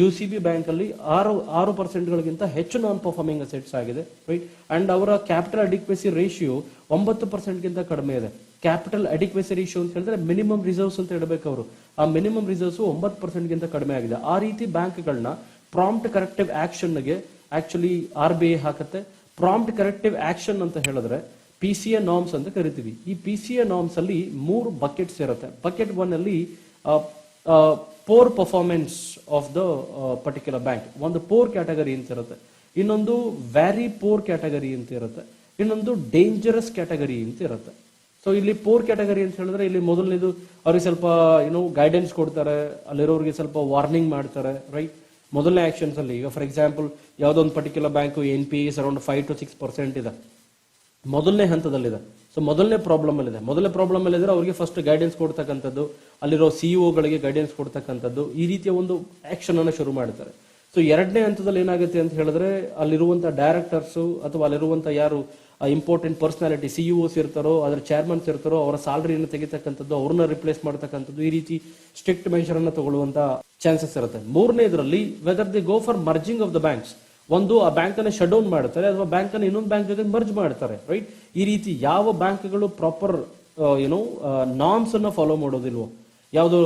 UCB ಬ್ಯಾಂಕ್ ಅಲ್ಲಿ 6% ಹೆಚ್ಚು ನಾನ್ ಪರ್ಫಾರ್ಮಿಂಗ್ ಅಸೆಟ್ಸ್ ಆಗಿದೆ, ರೈಟ್. ಅಂಡ್ ಅವರ ಕ್ಯಾಪಿಟಲ್ ಅಡಿಕ್ವೆಸಿ ರೇಷಿಯೋ 9% ಕಡಿಮೆ ಇದೆ. ಕ್ಯಾಪಿಟಲ್ ಅಡಿಕ್ವೆಸಿ ರೇಷಿಯೋ ಅಂತ ಹೇಳಿದ್ರೆ ಮಿನಿಮಮ್ ರಿಸರ್ವ್ಸ್ ಅಂತ ಹೇಳಬೇಕು ಅವರು, ಆ ಮಿನಿಮಮ್ ರಿಸರ್ವ್ಸ್ 9% ಕಡಿಮೆ ಆಗಿದೆ. ಆ ರೀತಿ ಬ್ಯಾಂಕ್ಗಳನ್ನ ಪ್ರಾಂಪ್ಟ್ ಕರೆಕ್ಟಿವ್ ಆಕ್ಷನ್ಗೆ ಆಕ್ಚುಲಿ RBI ಹಾಕುತ್ತೆ. ಪ್ರಾಂಪ್ಟ್ ಕರೆಕ್ಟಿವ್ ಆಕ್ಷನ್ ಅಂತ ಹೇಳಿದ್ರೆ PCA ನಾರ್ಮ್ಸ್ ಅಂತ ಕರಿತೀವಿ. ಈ PCA ನಾರ್ಮ್ಸ್ ಅಲ್ಲಿ 3 ಬಕೆಟ್ಸ್ ಇರುತ್ತೆ. ಬಕೆಟ್ 1 ಅಲ್ಲಿ poor performance of the particular bank, ಒಂದು ಪೋರ್ ಕ್ಯಾಟಗರಿ ಅಂತ ಇರುತ್ತೆ, ಇನ್ನೊಂದು ವ್ಯಾರಿ ಪೋರ್ ಕ್ಯಾಟಗರಿ ಅಂತ ಇರುತ್ತೆ, ಇನ್ನೊಂದು ಡೇಂಜರಸ್ ಕ್ಯಾಟಗರಿ ಅಂತ ಇರುತ್ತೆ. ಸೊ ಇಲ್ಲಿ ಪೋರ್ ಕ್ಯಾಟಗರಿ ಅಂತ ಹೇಳಿದ್ರೆ ಇಲ್ಲಿ ಮೊದಲನೇದು ಅವ್ರಿಗೆ ಸ್ವಲ್ಪ ಗೈಡೆನ್ಸ್ ಕೊಡ್ತಾರೆ, ಅಲ್ಲಿರೋರಿಗೆ ಸ್ವಲ್ಪ ವಾರ್ನಿಂಗ್ ಮಾಡ್ತಾರೆ, ರೈಟ್. ಮೊದಲನೇ ಆಕ್ಷನ್ಸ್ ಅಲ್ಲಿ ಈಗ ಫಾರ್ ಎಕ್ಸಾಂಪಲ್ ಯಾವುದೋ ಒಂದು particular bank NPA around 5 to 6% ಇದೆ, ಮೊದಲನೇ ಹಂತದಲ್ಲಿದೆ. ಸೊ ಮೊದಲನೇ ಪ್ರಾಬ್ಲಮ್ ಅಲ್ಲಿ ಇದ್ರೆ ಅವ್ರಿಗೆ ಫಸ್ಟ್ ಗೈಡೆನ್ಸ್ ಕೊಡ್ತಕ್ಕಂಥದ್ದು, ಅಲ್ಲಿರೋ CEOಗಳಿಗೆ ಗೈಡೆನ್ಸ್ ಕೊಡ್ತಕ್ಕಂಥದ್ದು, ಈ ರೀತಿಯ ಒಂದು ಆಕ್ಷನ್ ಅನ್ನು ಶುರು ಮಾಡ್ತಾರೆ. ಸೊ ಎರಡನೇ ಹಂತದಲ್ಲಿ ಏನಾಗುತ್ತೆ ಅಂತ ಹೇಳಿದ್ರೆ ಅಲ್ಲಿರುವಂತ ಡೈರೆಕ್ಟರ್ಸ್ ಅಥವಾ ಅಲ್ಲಿರುವಂತ ಯಾರು ಇಂಪಾರ್ಟೆಂಟ್ ಪರ್ಸನಾಲಿಟಿ CEOs ಇರ್ತಾರೋ, ಅದರ ಚೇರ್ಮನ್ಸ್ ಇರ್ತಾರೋ, ಅವರ ಸ್ಯಾಲರಿಯನ್ನು ತೆಗಿತಕ್ಕಂಥದ್ದು, ಅವ್ರನ್ನ ರಿಪ್ಲೇಸ್ ಮಾಡ್ತಕ್ಕಂಥದ್ದು, ಈ ರೀತಿ ಸ್ಟ್ರಿಕ್ಟ್ ಮೆಷರ್ ಅನ್ನು ತಗೊಳ್ಳುವಂತ ಚಾನ್ಸಸ್ ಇರುತ್ತೆ. ಮೂರನೇ ಇದರಲ್ಲಿ whether the go for merging of the banks, ಒಂದು ಆ ಬ್ಯಾಂಕ್ ಅನ್ನ ಶಟ್ ಡೌನ್ ಮಾಡ್ತಾರೆ ಅಥವಾ ಬ್ಯಾಂಕ್ ಅನ್ನ ಇನ್ನೊಂದು ಬ್ಯಾಂಕ್ ಜೊತೆ ಮರ್ಜ್ ಮಾಡ್ತಾರೆ, ರೈಟ್. ಈ ರೀತಿ ಯಾವ ಬ್ಯಾಂಕ್ಗಳು ಪ್ರಾಪರ್ ನಾರ್ಮ್ಸ್ ಅನ್ನ ಫಾಲೋ ಮಾಡೋದಿಲ್ವೋ, ಯಾವುದು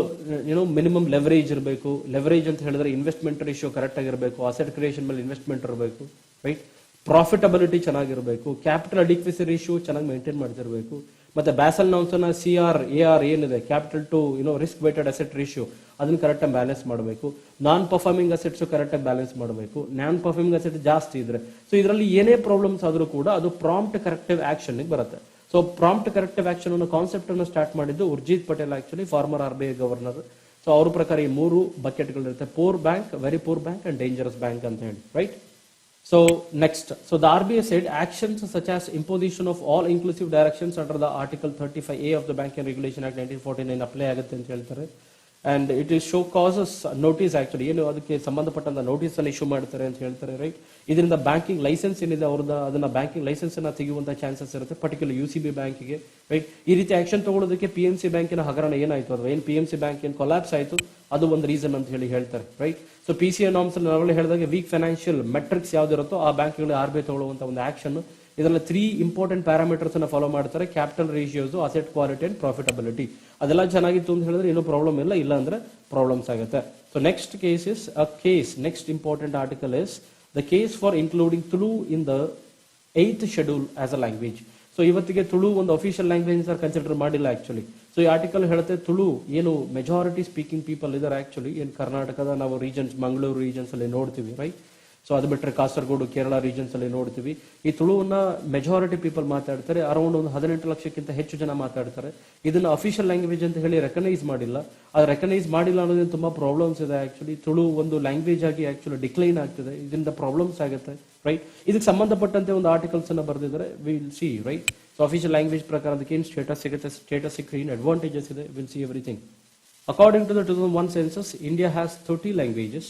ಮಿನಿಮಮ್ ಲೆವರೇಜ್ ಇರಬೇಕು. ಲೆವರೇಜ್ ಅಂತ ಹೇಳಿದ್ರೆ ಇನ್ವೆಸ್ಟ್ಮೆಂಟ್ ರೇಷಿಯೋ ಕರೆಕ್ಟ್ ಆಗಿರಬೇಕು, ಅಸೆಟ್ ಕ್ರಿಯೇಷನ್ ಮೇಲೆ ಇನ್ವೆಸ್ಟ್ಮೆಂಟ್ ಇರಬೇಕು, ರೈಟ್. ಪ್ರಾಫಿಟಬಿಲಿಟಿ ಚೆನ್ನಾಗಿರಬೇಕು, ಕ್ಯಾಪಿಟಲ್ ಅಡಿಕ್ವಿಸಿ ರೇಷಿಯೋ ಚೆನ್ನಾಗಿ ಮೇಂಟೈನ್ ಮಾಡ್ತಿರ್ಬೇಕು. ಮತ್ತೆ ಬ್ಯಾಸಲ್ ನಾಮ್ಸ್ನ CRAR ಏನಿದೆ, capital to risk weighted asset ratio, ಅದನ್ನ ಕರೆಕ್ಟಾಗಿ ಬ್ಯಾಲೆನ್ಸ್ ಮಾಡಬೇಕು. ನಾನ್ ಪರ್ಫಾರ್ಮಿಂಗ್ ಅಸೆಟ್ಸ್ ಕರೆಕ್ಟಾಗಿ ಬ್ಯಾಲೆನ್ಸ್ ಮಾಡಬೇಕು. ನಾನ್ ಪರ್ಫಾರ್ಮಿಂಗ್ ಅಸೆಟ್ ಜಾಸ್ತಿ ಇದ್ರೆ ಸೊ ಇದರಲ್ಲಿ ಏನೇ ಪ್ರಾಬ್ಲಮ್ಸ್ ಆದ್ರೂ ಕೂಡ ಅದು ಪ್ರಾಂಪ್ಟ್ ಕರೆಕ್ಟಿವ್ ಆಕ್ಷನ್ ಬರುತ್ತೆ. ಸೊ ಪ್ರಾಂಪ್ಟ್ ಕರೆಕ್ಟಿವ್ ಆಕ್ಷನ್ ಅನ್ನೋ ಕಾನ್ಸೆಪ್ಟ್ ಅನ್ನು ಸ್ಟಾರ್ಟ್ ಮಾಡಿದ್ದು Urjit Patel, actually former RBI governor. So ಅವ್ರ ಪ್ರಕಾರ ಈ 3 ಬಕೆಟ್ಗಳಿರುತ್ತೆ: poor bank, very poor bank and dangerous bank ಅಂತ ಹೇಳಿ, right. So next, so the RBI said actions such as imposition of all inclusive directions under the Article 35A of the Banking Regulation Act 1949 apply ಆಗುತ್ತೆ ಅಂತ ಹೇಳ್ತಾರೆ. And it is show causes notice, actually ಏನು ಅದಕ್ಕೆ ಸಂಬಂಧಪಟ್ಟಂತ notice ಅನ್ನು issue ಮಾಡ್ತಾರೆ ಅಂತ ಹೇಳ್ತಾರೆ, ರೈಟ್. ಇದರಿಂದ ಬ್ಯಾಂಕಿಂಗ್ ಲೈಸೆನ್ಸ್ ಏನಿದೆ ಅವ್ರದ್ದು ಅದನ್ನ ಬ್ಯಾಂಕಿಂಗ್ ಲೈಸೆನ್ಸ್ ಅನ್ನ ತೆಗೆಯುವಂತ ಚಾನ್ಸಸ್ ಇರುತ್ತೆ, ಪರ್ಟಿಕ್ಯುಲರ್ UCB ಬ್ಯಾಂಕಿಗೆ, ರೈಟ್. ಈ ರೀತಿ ಆಕ್ಷನ್ ತಗೊಳ್ಳೋದಕ್ಕೆ PNC ಬ್ಯಾಂಕಿನ ಹಗರಣ ಏನಾಯ್ತು, ಅಥವಾ ಏನು PNC ಬ್ಯಾಂಕ್ ಏನು ಕೊಲಾಪ್ಸ್ ಆಯ್ತು, ಅದು ಒಂದು ರೀಸನ್ ಅಂತ ಹೇಳಿ ಹೇಳ್ತಾರೆ, ರೈಟ್. ಸೊ PCA ನಾರ್ಮ್ಸ್ ನಾವೆಲ್ಲ ಹೇಳಿದಾಗ ವೀಕ್ ಫೈನಾನ್ಷಿಯಲ್ ಮೆಟ್ರಿಕ್ಸ್ ಯಾವ್ದಿರುತ್ತೋ ಆ ಬ್ಯಾಂಕ್ಗಳು RBI ತಗೊಳ್ಳುವಂತ ಒಂದು ಆಕ್ಷನ್. ಇದರಲ್ಲಿ 3 ಇಂಪಾರ್ಟೆಂಟ್ ಪ್ಯಾರಾಮೀಟರ್ಸ್ ಅನ್ನ ಫಾಲೋ ಮಾಡ್ತಾರೆ: capital ratios, asset quality and profitability. ಅದೆಲ್ಲ ಚೆನ್ನಾಗಿತ್ತು ಅಂತ ಹೇಳಿದ್ರೆ ಏನೂ ಪ್ರಾಬ್ಲಮ್ ಇಲ್ಲ ಅಂದ್ರೆ ಪ್ರಾಬ್ಲಮ್ಸ್ ಆಗುತ್ತೆ. So next case is next important article is the case for including Tulu in the 8th schedule as a language. So ಇವತ್ತಿಗೆ ತುಳು ಒಂದು ಅಫಿಷಿಯಲ್ ಲ್ಯಾಂಗ್ವೇಜ್ ಕನ್ಸಿಡರ್ ಮಾಡಿಲ್ಲ ಆಕ್ಚುಲಿ. ಸೊ ಈ ಆರ್ಟಿಕಲ್ ಹೇಳುತ್ತೆ ತುಳು ಏನು ಮೆಜಾರಿಟಿ ಸ್ಪೀಕಿಂಗ್ ಪೀಪಲ್ ಇದಾರೆ ಆಕ್ಚುಲಿ, ಏನು ಕರ್ನಾಟಕದ ನಾವು ರೀಜನ್ಸ್, ಮಂಗಳೂರು ರೀಜನ್ಸ್ ಅಲ್ಲಿ ನೋಡ್ತೀವಿ, ರೈಟ್. ಸೊ ಅದು ಬಿಟ್ಟರೆ ಕಾಸರಗೋಡು, ಕೇರಳ ರೀಜನ್ಸ್ ಅಲ್ಲಿ ನೋಡ್ತೀವಿ. ಈ ತುಳುವನ್ನ ಮೆಜಾರಿಟಿ ಪೀಪಲ್ ಮಾತಾಡ್ತಾರೆ, ಅರೌಂಡ್ ಒಂದು 18 ಲಕ್ಷಕ್ಕಿಂತ ಹೆಚ್ಚು ಜನ ಮಾತಾಡ್ತಾರೆ. ಇದನ್ನ ಅಫಿಷಿಯಲ್ ಲ್ಯಾಂಗ್ವೇಜ್ ಅಂತ ಹೇಳಿ ರೆಕಗ್ನೈಸ್ ಮಾಡಿಲ್ಲ. ಅದು ರೆಕಗ್ನೈಸ್ ಮಾಡಿಲ್ಲ ಅನ್ನೋದ್ರಿಂದ ತುಂಬಾ ಪ್ರಾಬ್ಲಮ್ಸ್ ಇದೆ ಆಕ್ಚುಲಿ. ತುಳು ಒಂದು ಲ್ಯಾಂಗ್ವೇಜ್ ಆಗಿ ಆಕ್ಚುಲಿ ಡಿಕ್ಲೈನ್ ಆಗ್ತಿದೆ, ಇದರಿಂದ ಪ್ರಾಬ್ಲಮ್ಸ್ ಆಗುತ್ತೆ, ರೈಟ್. ಇದಕ್ಕೆ ಸಂಬಂಧಪಟ್ಟಂತೆ ಒಂದು ಆರ್ಟಿಕಲ್ಸ್ ಅನ್ನ ಬರೆದಿದ್ದಾರೆ, will see, right. So official language ಪ್ರಕಾರ ಅದಕ್ಕೆ ಏನು ಸ್ಟೇಟಸ್ ಸಿಗುತ್ತೆ, ಸ್ಟೇಟಸ್ ಸಿಕ್ಕರೆ ಏನು ಅಡ್ವಾಂಟೇಜಸ್ ಇದೆ, will see everything. According to the 2001 census, India has 30 languages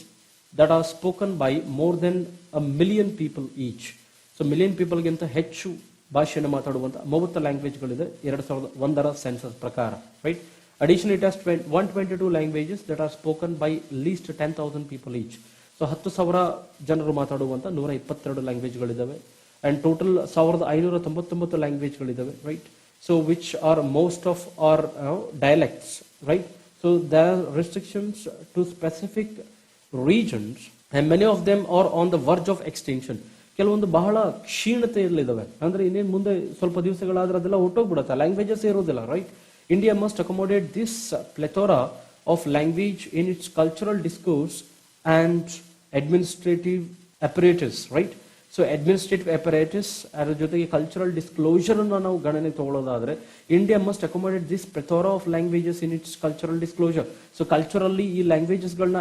that are spoken by more than 1 million people each. So million ಪೀಪಲ್ಗಿಂತ ಹೆಚ್ಚು ಭಾಷೆಯನ್ನು ಮಾತಾಡುವಂಥ 30 ಲ್ಯಾಂಗ್ವೇಜ್ಗಳಿದೆ 2001ರ ಸೆನ್ಸಸ್ ಪ್ರಕಾರ, right. Addition it has 122 languages that are spoken by least 10,000 people each. So 10,000 ಜನರು ಮಾತಾಡುವಂಥ 122 ಲ್ಯಾಂಗ್ವೇಜ್ಗಳಿದ್ದಾವೆ. ಅಂಡ್ ಟೋಟಲ್ 1599 ಲ್ಯಾಂಗ್ವೇಜ್ಗಳಿದ್ದಾವೆ, right. So which are most of are dialects, right. So there are restrictions to specific regions and many of them are on the verge of extinction. ಕೆಲವೊಂದು ಬಹಳ ಕ್ಷೀಣತೆಯಲ್ಲಿದ್ದಾವೆ, ಅಂದ್ರೆ ಇನ್ನೇನು ಮುಂದೆ ಸ್ವಲ್ಪ ದಿವಸಗಳಾದ್ರೆ ಅದೆಲ್ಲ ಹೊಟ್ಟೋಗ್ಬಿಡುತ್ತೆ, ಲ್ಯಾಂಗ್ವೇಜಸ್ ಇರೋದಿಲ್ಲ, right. India must accommodate this plethora of language in its cultural discourse and administrative apparatus, right. So administrative apparatus ಅದರ ಜೊತೆಗೆ ಕಲ್ಚರಲ್ ಡಿಸ್ಕ್ಲೋಜರ್ ಅನ್ನು ನಾವು ಗಣನೆಗೆ ತಗೊಳ್ಳೋದಾದ್ರೆ India must accommodate this plethora of languages in its cultural disclosure. So culturally ಈ ಲ್ಯಾಂಗ್ವೇಜಸ್ಗಳನ್ನ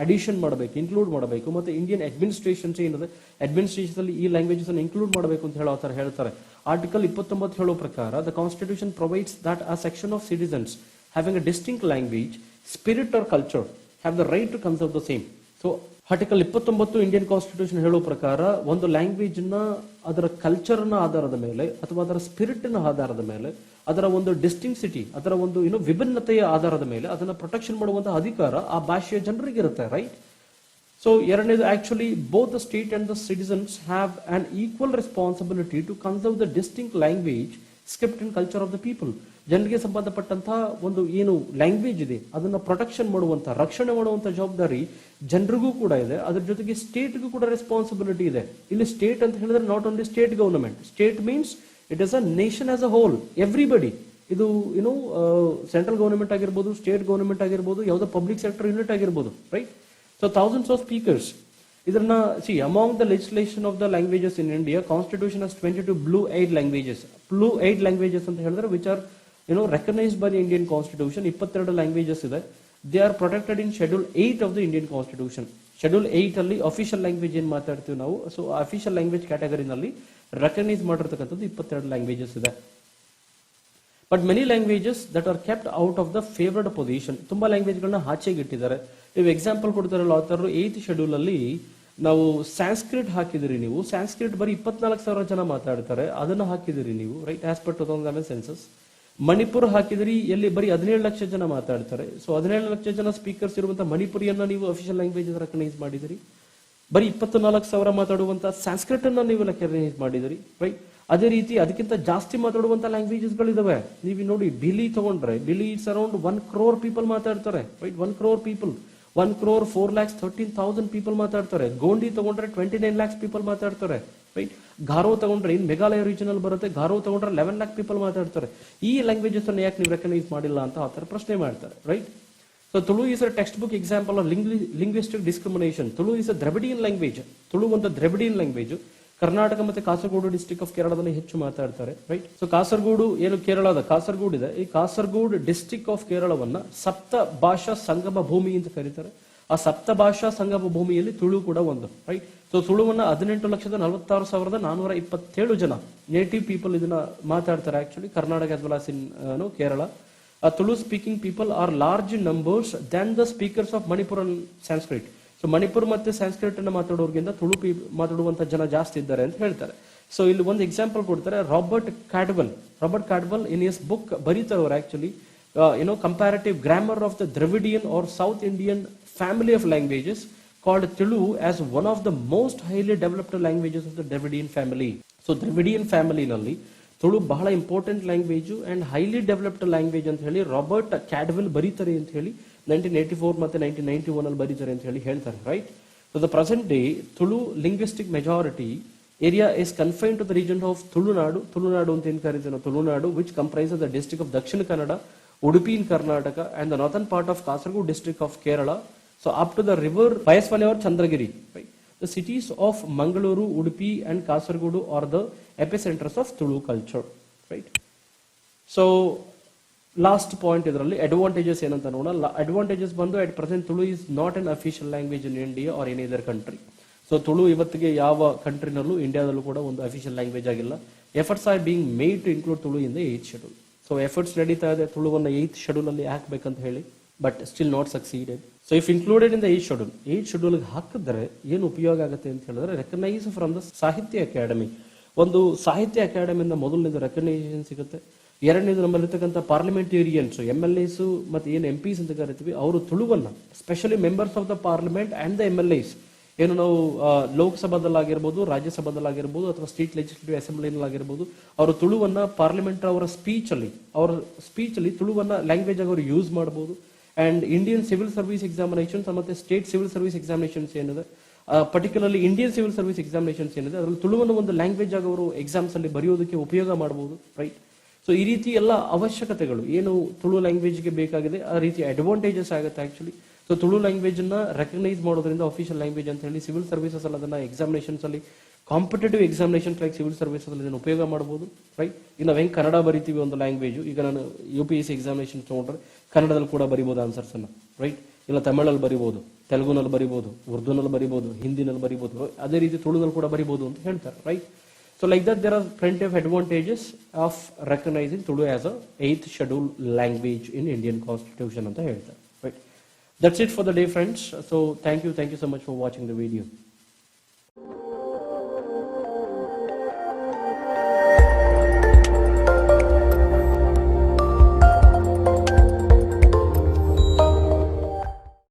addition ಮಾಡಬೇಕು, include ಮಾಡಬೇಕು. ಮತ್ತೆ ಇಂಡಿಯನ್ ಅಡ್ಮಿನಿಸ್ಟ್ರೇಷನ್ಸ್ ಏನಿದೆ, ಅಡ್ಮಿನಿಸ್ಟ್ರೇಷನ್ ಅಲ್ಲಿ ಈ ಲ್ಯಾಂಗ್ವೇಜಸ್ ಅನ್ನು ಇನ್ಕ್ಲೂಡ್ ಮಾಡಬೇಕು ಅಂತ ಹೇಳ್ತಾರೆ. ಆರ್ಟಿಕಲ್ 29 ಹೇಳೋ ಪ್ರಕಾರ the constitution provides that a section of citizens having a distinct language, script or culture have the right to conserve the same. So article 29 Indian constitution ಹೇಳೋ ಪ್ರಕಾರ ಒಂದು ಲ್ಯಾಂಗ್ವೇಜ್ ನ ಅದರ ಕಲ್ಚರ್ ನ ಆಧಾರದ ಮೇಲೆ ಅಥವಾ ಅದರ ಸ್ಪಿರಿಟ್ ನ ಆಧಾರದ ಮೇಲೆ, ಅದರ ಒಂದು ಡಿಸ್ಟಿಂಕ್ಸಿಟಿ, ಅದರ ಒಂದು ವಿಭಿನ್ನತೆಯ ಆಧಾರದ ಮೇಲೆ ಅದನ್ನ ಪ್ರೊಟೆಕ್ಷನ್ ಮಾಡುವಂತಹ ಅಧಿಕಾರ ಆ ಭಾಷೆಯ ಜನರಿಗೆ ಇರುತ್ತೆ, ರೈಟ್. ಸೊ ಎರಡನೇದು, actually both the state and the citizens have an equal responsibility to conserve the distinct language, script and culture of the people. ಜನರಿಗೆ ಸಂಬಂಧಪಟ್ಟಂತಹ ಒಂದು ಏನು ಲ್ಯಾಂಗ್ವೇಜ್ ಇದೆ ಅದನ್ನ ಪ್ರೊಟೆಕ್ಷನ್ ಮಾಡುವಂತ, ರಕ್ಷಣೆ ಮಾಡುವಂತ ಜವಾಬ್ದಾರಿ ಜನರಿಗೂ ಕೂಡ ಇದೆ. ಅದ್ರ ಜೊತೆಗೆ ಸ್ಟೇಟ್ಗೂ ಕೂಡ ರೆಸ್ಪಾನ್ಸಿಬಿಲಿಟಿ ಇದೆ. ಇಲ್ಲಿ ಸ್ಟೇಟ್ ಅಂತ ಹೇಳಿದ್ರೆ not only state government, state means it is a nation as a whole, everybody. ಇದು ಸೆಂಟ್ರಲ್ ಗವರ್ನಮೆಂಟ್ ಆಗಿರ್ಬೋದು, ಸ್ಟೇಟ್ ಗವರ್ನಮೆಂಟ್ ಆಗಿರ್ಬೋದು, ಯಾವುದೋ ಪಬ್ಲಿಕ್ ಸೆಕ್ಟರ್ ಯೂನಿಟ್ ಆಗಿರ್ಬೋದು, right. So thousands of speakers. ಇದನ್ನ among the legislation of the languages in India, constitution has 22 blue aid languages. Blue aid languages ಅಂತ ಹೇಳಿದ್ರೆ which are recognized by the Indian Constitution. 22 languages ಇದೆ. They are protected in schedule 8 of the Indian constitution. Schedule 8 ಅಲ್ಲಿ official language ಏನ್ ಮಾತಾಡ್ತೀವಿ ನಾವು, so official language ಕ್ಯಾಟಗರಿನಲ್ಲಿ recognise ಮಾಡಿರ್ತಕ್ಕಂಥದ್ದು 22 languages ಇದೆ. But many languages that are kept out of the favoured position. ತುಂಬಾ ಲ್ಯಾಂಗ್ವೇಜ್ಗಳನ್ನ ಆಚೆಗೆ ಇಟ್ಟಿದ್ದಾರೆ. ನೀವು ಎಕ್ಸಾಂಪಲ್ ಕೊಡ್ತಾರಲ್ಲ ಆತರು 8th ಶೆಡ್ಯೂಲ್ ಅಲ್ಲಿ ನಾವು ಸ್ಯಾನ್ಸ್ಕ್ರಿಟ್ ಹಾಕಿದಿರಿ. ನೀವು ಸ್ಯಾನ್ಸ್ಕ್ರಿಟ್ ಬರೀ 24,000 ಜನ ಮಾತಾಡ್ತಾರೆ, ಅದನ್ನ ಹಾಕಿದಿರಿ ನೀವು, right, as per 2011 census. Manipur ಹಾಕಿದ್ರಿ, ಎಲ್ಲಿ ಬರೀ 17 ಲಕ್ಷ ಜನ ಮಾತಾಡ್ತಾರೆ. ಸೊ 17 ಲಕ್ಷ ಜನ ಸ್ಪೀಕರ್ಸ್ ಇರುವಂತಹ ಮಣಿಪುರಿಯನ್ನ ನೀವು ಅಫಿಷಿಯಲ್ ಲ್ಯಾಂಗ್ವೇಜ್ ರೆಕಗ್ನೈಸ್ ಮಾಡಿದಿರಿ. ಬರೀ 24,000 ಮಾತಾಡುವಂತ ಸಂಸ್ಕೃತ್ ಅನ್ನ ನೀವು ರೆಕಗ್ನೈಸ್ ಮಾಡಿದಿರಿ, ರೈಟ್. ಅದೇ ರೀತಿ ಅದಕ್ಕಿಂತ ಜಾಸ್ತಿ ಮಾತಾಡುವಂತ ಲ್ಯಾಂಗ್ವೇಜಸ್ಗಳಿದಾವೆ. ನೀವು ನೋಡಿ ಬಿಲಿ ತಗೊಂಡ್ರೆ, ಬಿಲಿ ಇಟ್ಸ್ ಅರೌಂಡ್ 1 crore ಪೀಪಲ್ ಮಾತಾಡ್ತಾರೆ, ರೈಟ್. 1 crore ಪೀಪಲ್, 1,04,13,000 ಪೀಪಲ್ ಮಾತಾಡ್ತಾರೆ. ಗೋಂಡಿ ತಗೊಂಡ್ರೆ 29 lakhs ಪೀಪಲ್ ಮಾತಾಡ್ತಾರೆ, ರೈಟ್. ಗಾರೋ ತಗೊಂಡ್ರೆ ಇನ್ ಮೇಘಾಲಯ ರೀಜನಲ್ ಬರುತ್ತೆ, ಗಾರೋ ತಗೊಂಡ್ರೆ 11 lakh ಪೀಪಲ್ ಮಾತಾಡ್ತಾರೆ. ಈ ಲ್ಯಾಂಗ್ವೇಜಸ್ ಅನ್ನು ಯಾಕೆ ನೀವು ರೆಕಗ್ನೈಸ್ ಮಾಡಿಲ್ಲ ಅಂತ ಆ ತರ ಪ್ರಶ್ನೆ ಮಾಡ್ತಾರೆ, right. So Tulu is a textbook example of linguistic discrimination. Tulu is a Dravidian language. Tulu ಒಂದು Dravidian language. ಕರ್ನಾಟಕ ಮತ್ತೆ ಕಾಸರಗೋಡು ಡಿಸ್ಟ್ರಿಕ್ಟ್ ಆಫ್ ಕೇರಳದಲ್ಲಿ ಹೆಚ್ಚು ಮಾತಾಡ್ತಾರೆ, ರೈಟ್. ಸೊ ಕಾಸರಗೋಡು ಏನು ಕೇರಳದ ಕಾಸರಗೋಡು ಇದೆ, ಈ ಕಾಸರಗೋಡು ಡಿಸ್ಟ್ರಿಕ್ಟ್ ಆಫ್ ಕೇರಳವನ್ನ ಸಪ್ತ ಭಾಷಾ ಸಂಗಮ ಭೂಮಿ ಅಂತ ಕರೀತಾರೆ. ಆ ಸಪ್ತ ಭಾಷಾ ಸಂಗಮ ಭೂಮಿಯಲ್ಲಿ ತುಳು ಕೂಡ ಒಂದು, ರೈಟ್. ಸೊ ತುಳುವನ್ನ 18,46,427 ಜನ ನೇಟಿವ್ ಪೀಪಲ್ ಇದನ್ನ ಮಾತಾಡ್ತಾರೆ actually, Karnataka as well as in Kerala. Tulu speaking people are large in numbers than the speakers of Manipur and Sanskrit. So Manipur ಮತ್ತೆ ಸಂಸ್ಕೃತ ಅನ್ನ ಮಾತಾಡೋರ್ಗಿಂತ ತುಳು ಮಾತಾಡುವಂತ ಜನ ಜಾಸ್ತಿ ಇದ್ದಾರೆ ಅಂತ ಹೇಳ್ತಾರೆ. ಸೊ ಇಲ್ಲಿ ಒಂದು ಎಕ್ಸಾಂಪಲ್ ಕೊಡ್ತಾರೆ. Robert Caldwell in his book ಬರೀತಾರೆ ಅವರು actually comparative grammar of the Dravidian or south Indian family of languages called Tulu as one of the most highly developed languages of the Dravidian family. So Dravidian ಫ್ಯಾಮಿಲಿನಲ್ಲಿ ತುಳು ಬಹಳ important language and highly developed language ಅಂತ ಹೇಳಿ Robert ಕ್ಯಾಡ್ವೆಲ್ ಬರೀತಾರೆ ಅಂತ ಹೇಳಿ 1984 ಮತ್ತೆ 1991 ಅಲ್ಲಿ ಬರೀತಾರೆ ಅಂತ ಹೇಳಿ ಹೇಳ್ತಾರೆ, right. So the present day Tulu linguistic majority area is confined to the region of Tulunadu ಅಂತ ಏನ್ ಕರೀತೀವಿ Tulunadu, which comprises the district of Dakshina Kannada, Udupi in Karnataka and the northern part of Kasaragod district of Kerala. So up to the river ಬಯಸ್ವಲೆ or Chandragiri, right. The cities of Mangalore, Udupi and Kasargodu are the epicenters of Tulu culture, right? So last point idರಲ್ಲಿ advantages ಏನಂತ ನೋಡೋಣ. Advantages ಬಂದು at present Tulu is not an official language in India or any other country. So Tulu ಇವತ್ತಿಗೆ ಯಾವ ಕಂಟ್ರಿನಲ್ಲೂ ಇಂಡಿಯಾದಲ್ಲೂ ಕೂಡ ಒಂದು official language ಆಗಿಲ್ಲ. Efforts are being made to include Tulu in the 8th schedule. So efforts ನಡೀತಾ ಇದೆ ತುಳುವನ್ನ 8th schedule ಅಲ್ಲಿ ಹಾಕ್ಬೇಕಂತ ಹೇಳಿ, but still not succeeded. So if included in the 8th schedule ಹಾಕಿದ್ರೆ ಏನು ಉಪಯೋಗ ಆಗುತ್ತೆ ಅಂತ ಹೇಳಿದ್ರೆ, ರೆಕಗ್ನೈಸ್ ಫ್ರಮ್ ದ ಸಾಹಿತ್ಯ ಅಕಾಡೆಮಿ. ಒಂದು ಸಾಹಿತ್ಯ ಅಕಾಡೆಮಿಯಿಂದ ಮೊದಲನೇದು ರೆಕಗ್ನೈಸೇಷನ್ ಸಿಗುತ್ತೆ. ಎರಡನೇದು ನಮ್ಮಲ್ಲಿರ್ತಕ್ಕಂಥ ಪಾರ್ಲಿಮೆಂಟೇರಿಯನ್ಸ್, MLAs ಮತ್ತೆ ಏನು MPs ಅಂತ ಕರಿತೀವಿ, ಅವರು ತುಳುವನ್ನ specially members of the parliament and the MLAs ಏನು ನಾವು ಲೋಕಸಭಾದಲ್ಲಾಗಿರ್ಬೋದು, ರಾಜ್ಯಸಭಾದಲ್ಲಾಗಿರ್ಬೋದು ಅಥವಾ ಸ್ಟೇಟ್ ಲೆಜಿಸ್ಲೇಟಿವ್ ಅಸೆಂಬ್ಲಿನಲ್ಲಾಗಿರ್ಬೋದು, ಅವರು ತುಳುವನ್ನ ಪಾರ್ಲಿಮೆಂಟ್ ಅವರ ಸ್ಪೀಚ್ ಅಲ್ಲಿ ತುಳುವನ್ನ ಲ್ಯಾಂಗ್ವೇಜ್ ಆಗಿ ಅವರು ಯೂಸ್ ಮಾಡಬಹುದು. And Indian civil service examinations ಮತ್ತೆ ಸ್ಟೇಟ್ ಸಿವಿಲ್ ಸರ್ವಿಸ್ ಎಕ್ಸಾಮಿನೇಷನ್ಸ್ ಏನಿದೆ, particularly Indian civil service examinations ಏನಿದೆ, ಅದರಲ್ಲಿ ತುಳುವನ್ನು ಒಂದು ಲ್ಯಾಂಗ್ವೇಜ್ ಆಗಿ ಅವರು ಎಕ್ಸಾಮ್ಸ್ ಅಲ್ಲಿ ಬರೆಯೋದಕ್ಕೆ ಉಪಯೋಗ ಮಾಡಬಹುದು, ರೈಟ್. ಸೊ ಈ ರೀತಿ ಎಲ್ಲ ಅವಶ್ಯಕತೆಗಳು ಏನು ತುಳು ಲ್ಯಾಂಗ್ವೇಜ್ಗೆ ಬೇಕಾಗಿದೆ, ಆ ರೀತಿ ಅಡ್ವಾಂಟೇಜಸ್ ಆಗುತ್ತೆ ಆಕ್ಚುಲಿ. ಸೊ ತುಳು ಲ್ಯಾಂಗ್ವೇಜ್ ಅನ್ನ ರೆಕಗ್ನೈಸ್ ಮಾಡೋದ್ರಿಂದ ಅಫಿಷಿಯಲ್ ಲ್ಯಾಂಗ್ವೇಜ್ ಅಂತ ಹೇಳಿ ಸಿವಿಲ್ ಸರ್ವಿಸಸ್ ಅಲ್ಲಿ ಅದನ್ನ ಎಕ್ಸಾಮಿನೇಷನ್ಸ್ ಅಲ್ಲಿ competitive examinations like civil services ಅಲ್ಲಿ ಇದನ್ನು ಉಪಯೋಗ ಮಾಡಬಹುದು, ರೈಟ್. ಈಗ ನಾವು ಹೆಂಗ್ ಕನ್ನಡ ಬರಿತೀವಿ ಒಂದು ಲ್ಯಾಂಗ್ವೇಜ್, ಈಗ ನಾನು UPSC ಎಕ್ಸಾಮಿನೇಷನ್ ತಗೊಂಡ್ರೆ ಕನ್ನಡದಲ್ಲಿ ಕೂಡ ಬರಿಬಹುದು ಆನ್ಸರ್ಸ್ ಅನ್ನ, ರೈಟ್. ಇಲ್ಲ ತಮಿಳಲ್ಲಿ ಬರಿಬಹುದು, ತೆಲುಗುನಲ್ಲಿ ಬರಿಬಹುದು, ಉರ್ದುನಲ್ಲಿ ಬರಿಬಹುದು, ಹಿಂದಿನಲ್ಲಿ ಬರಿಬಹುದು, ಅದೇ ರೀತಿ ತುಳುನಲ್ಲಿ ಕೂಡ ಬರಿಬಹುದು ಅಂತ ಹೇಳ್ತಾರೆ, right. So like that there are plenty of advantages of recognizing Tulu as a 8th schedule language in Indian Constitution anta ಹೇಳ್ತಾರೆ, right. That's it for the day friends. So thank you so much for watching the video.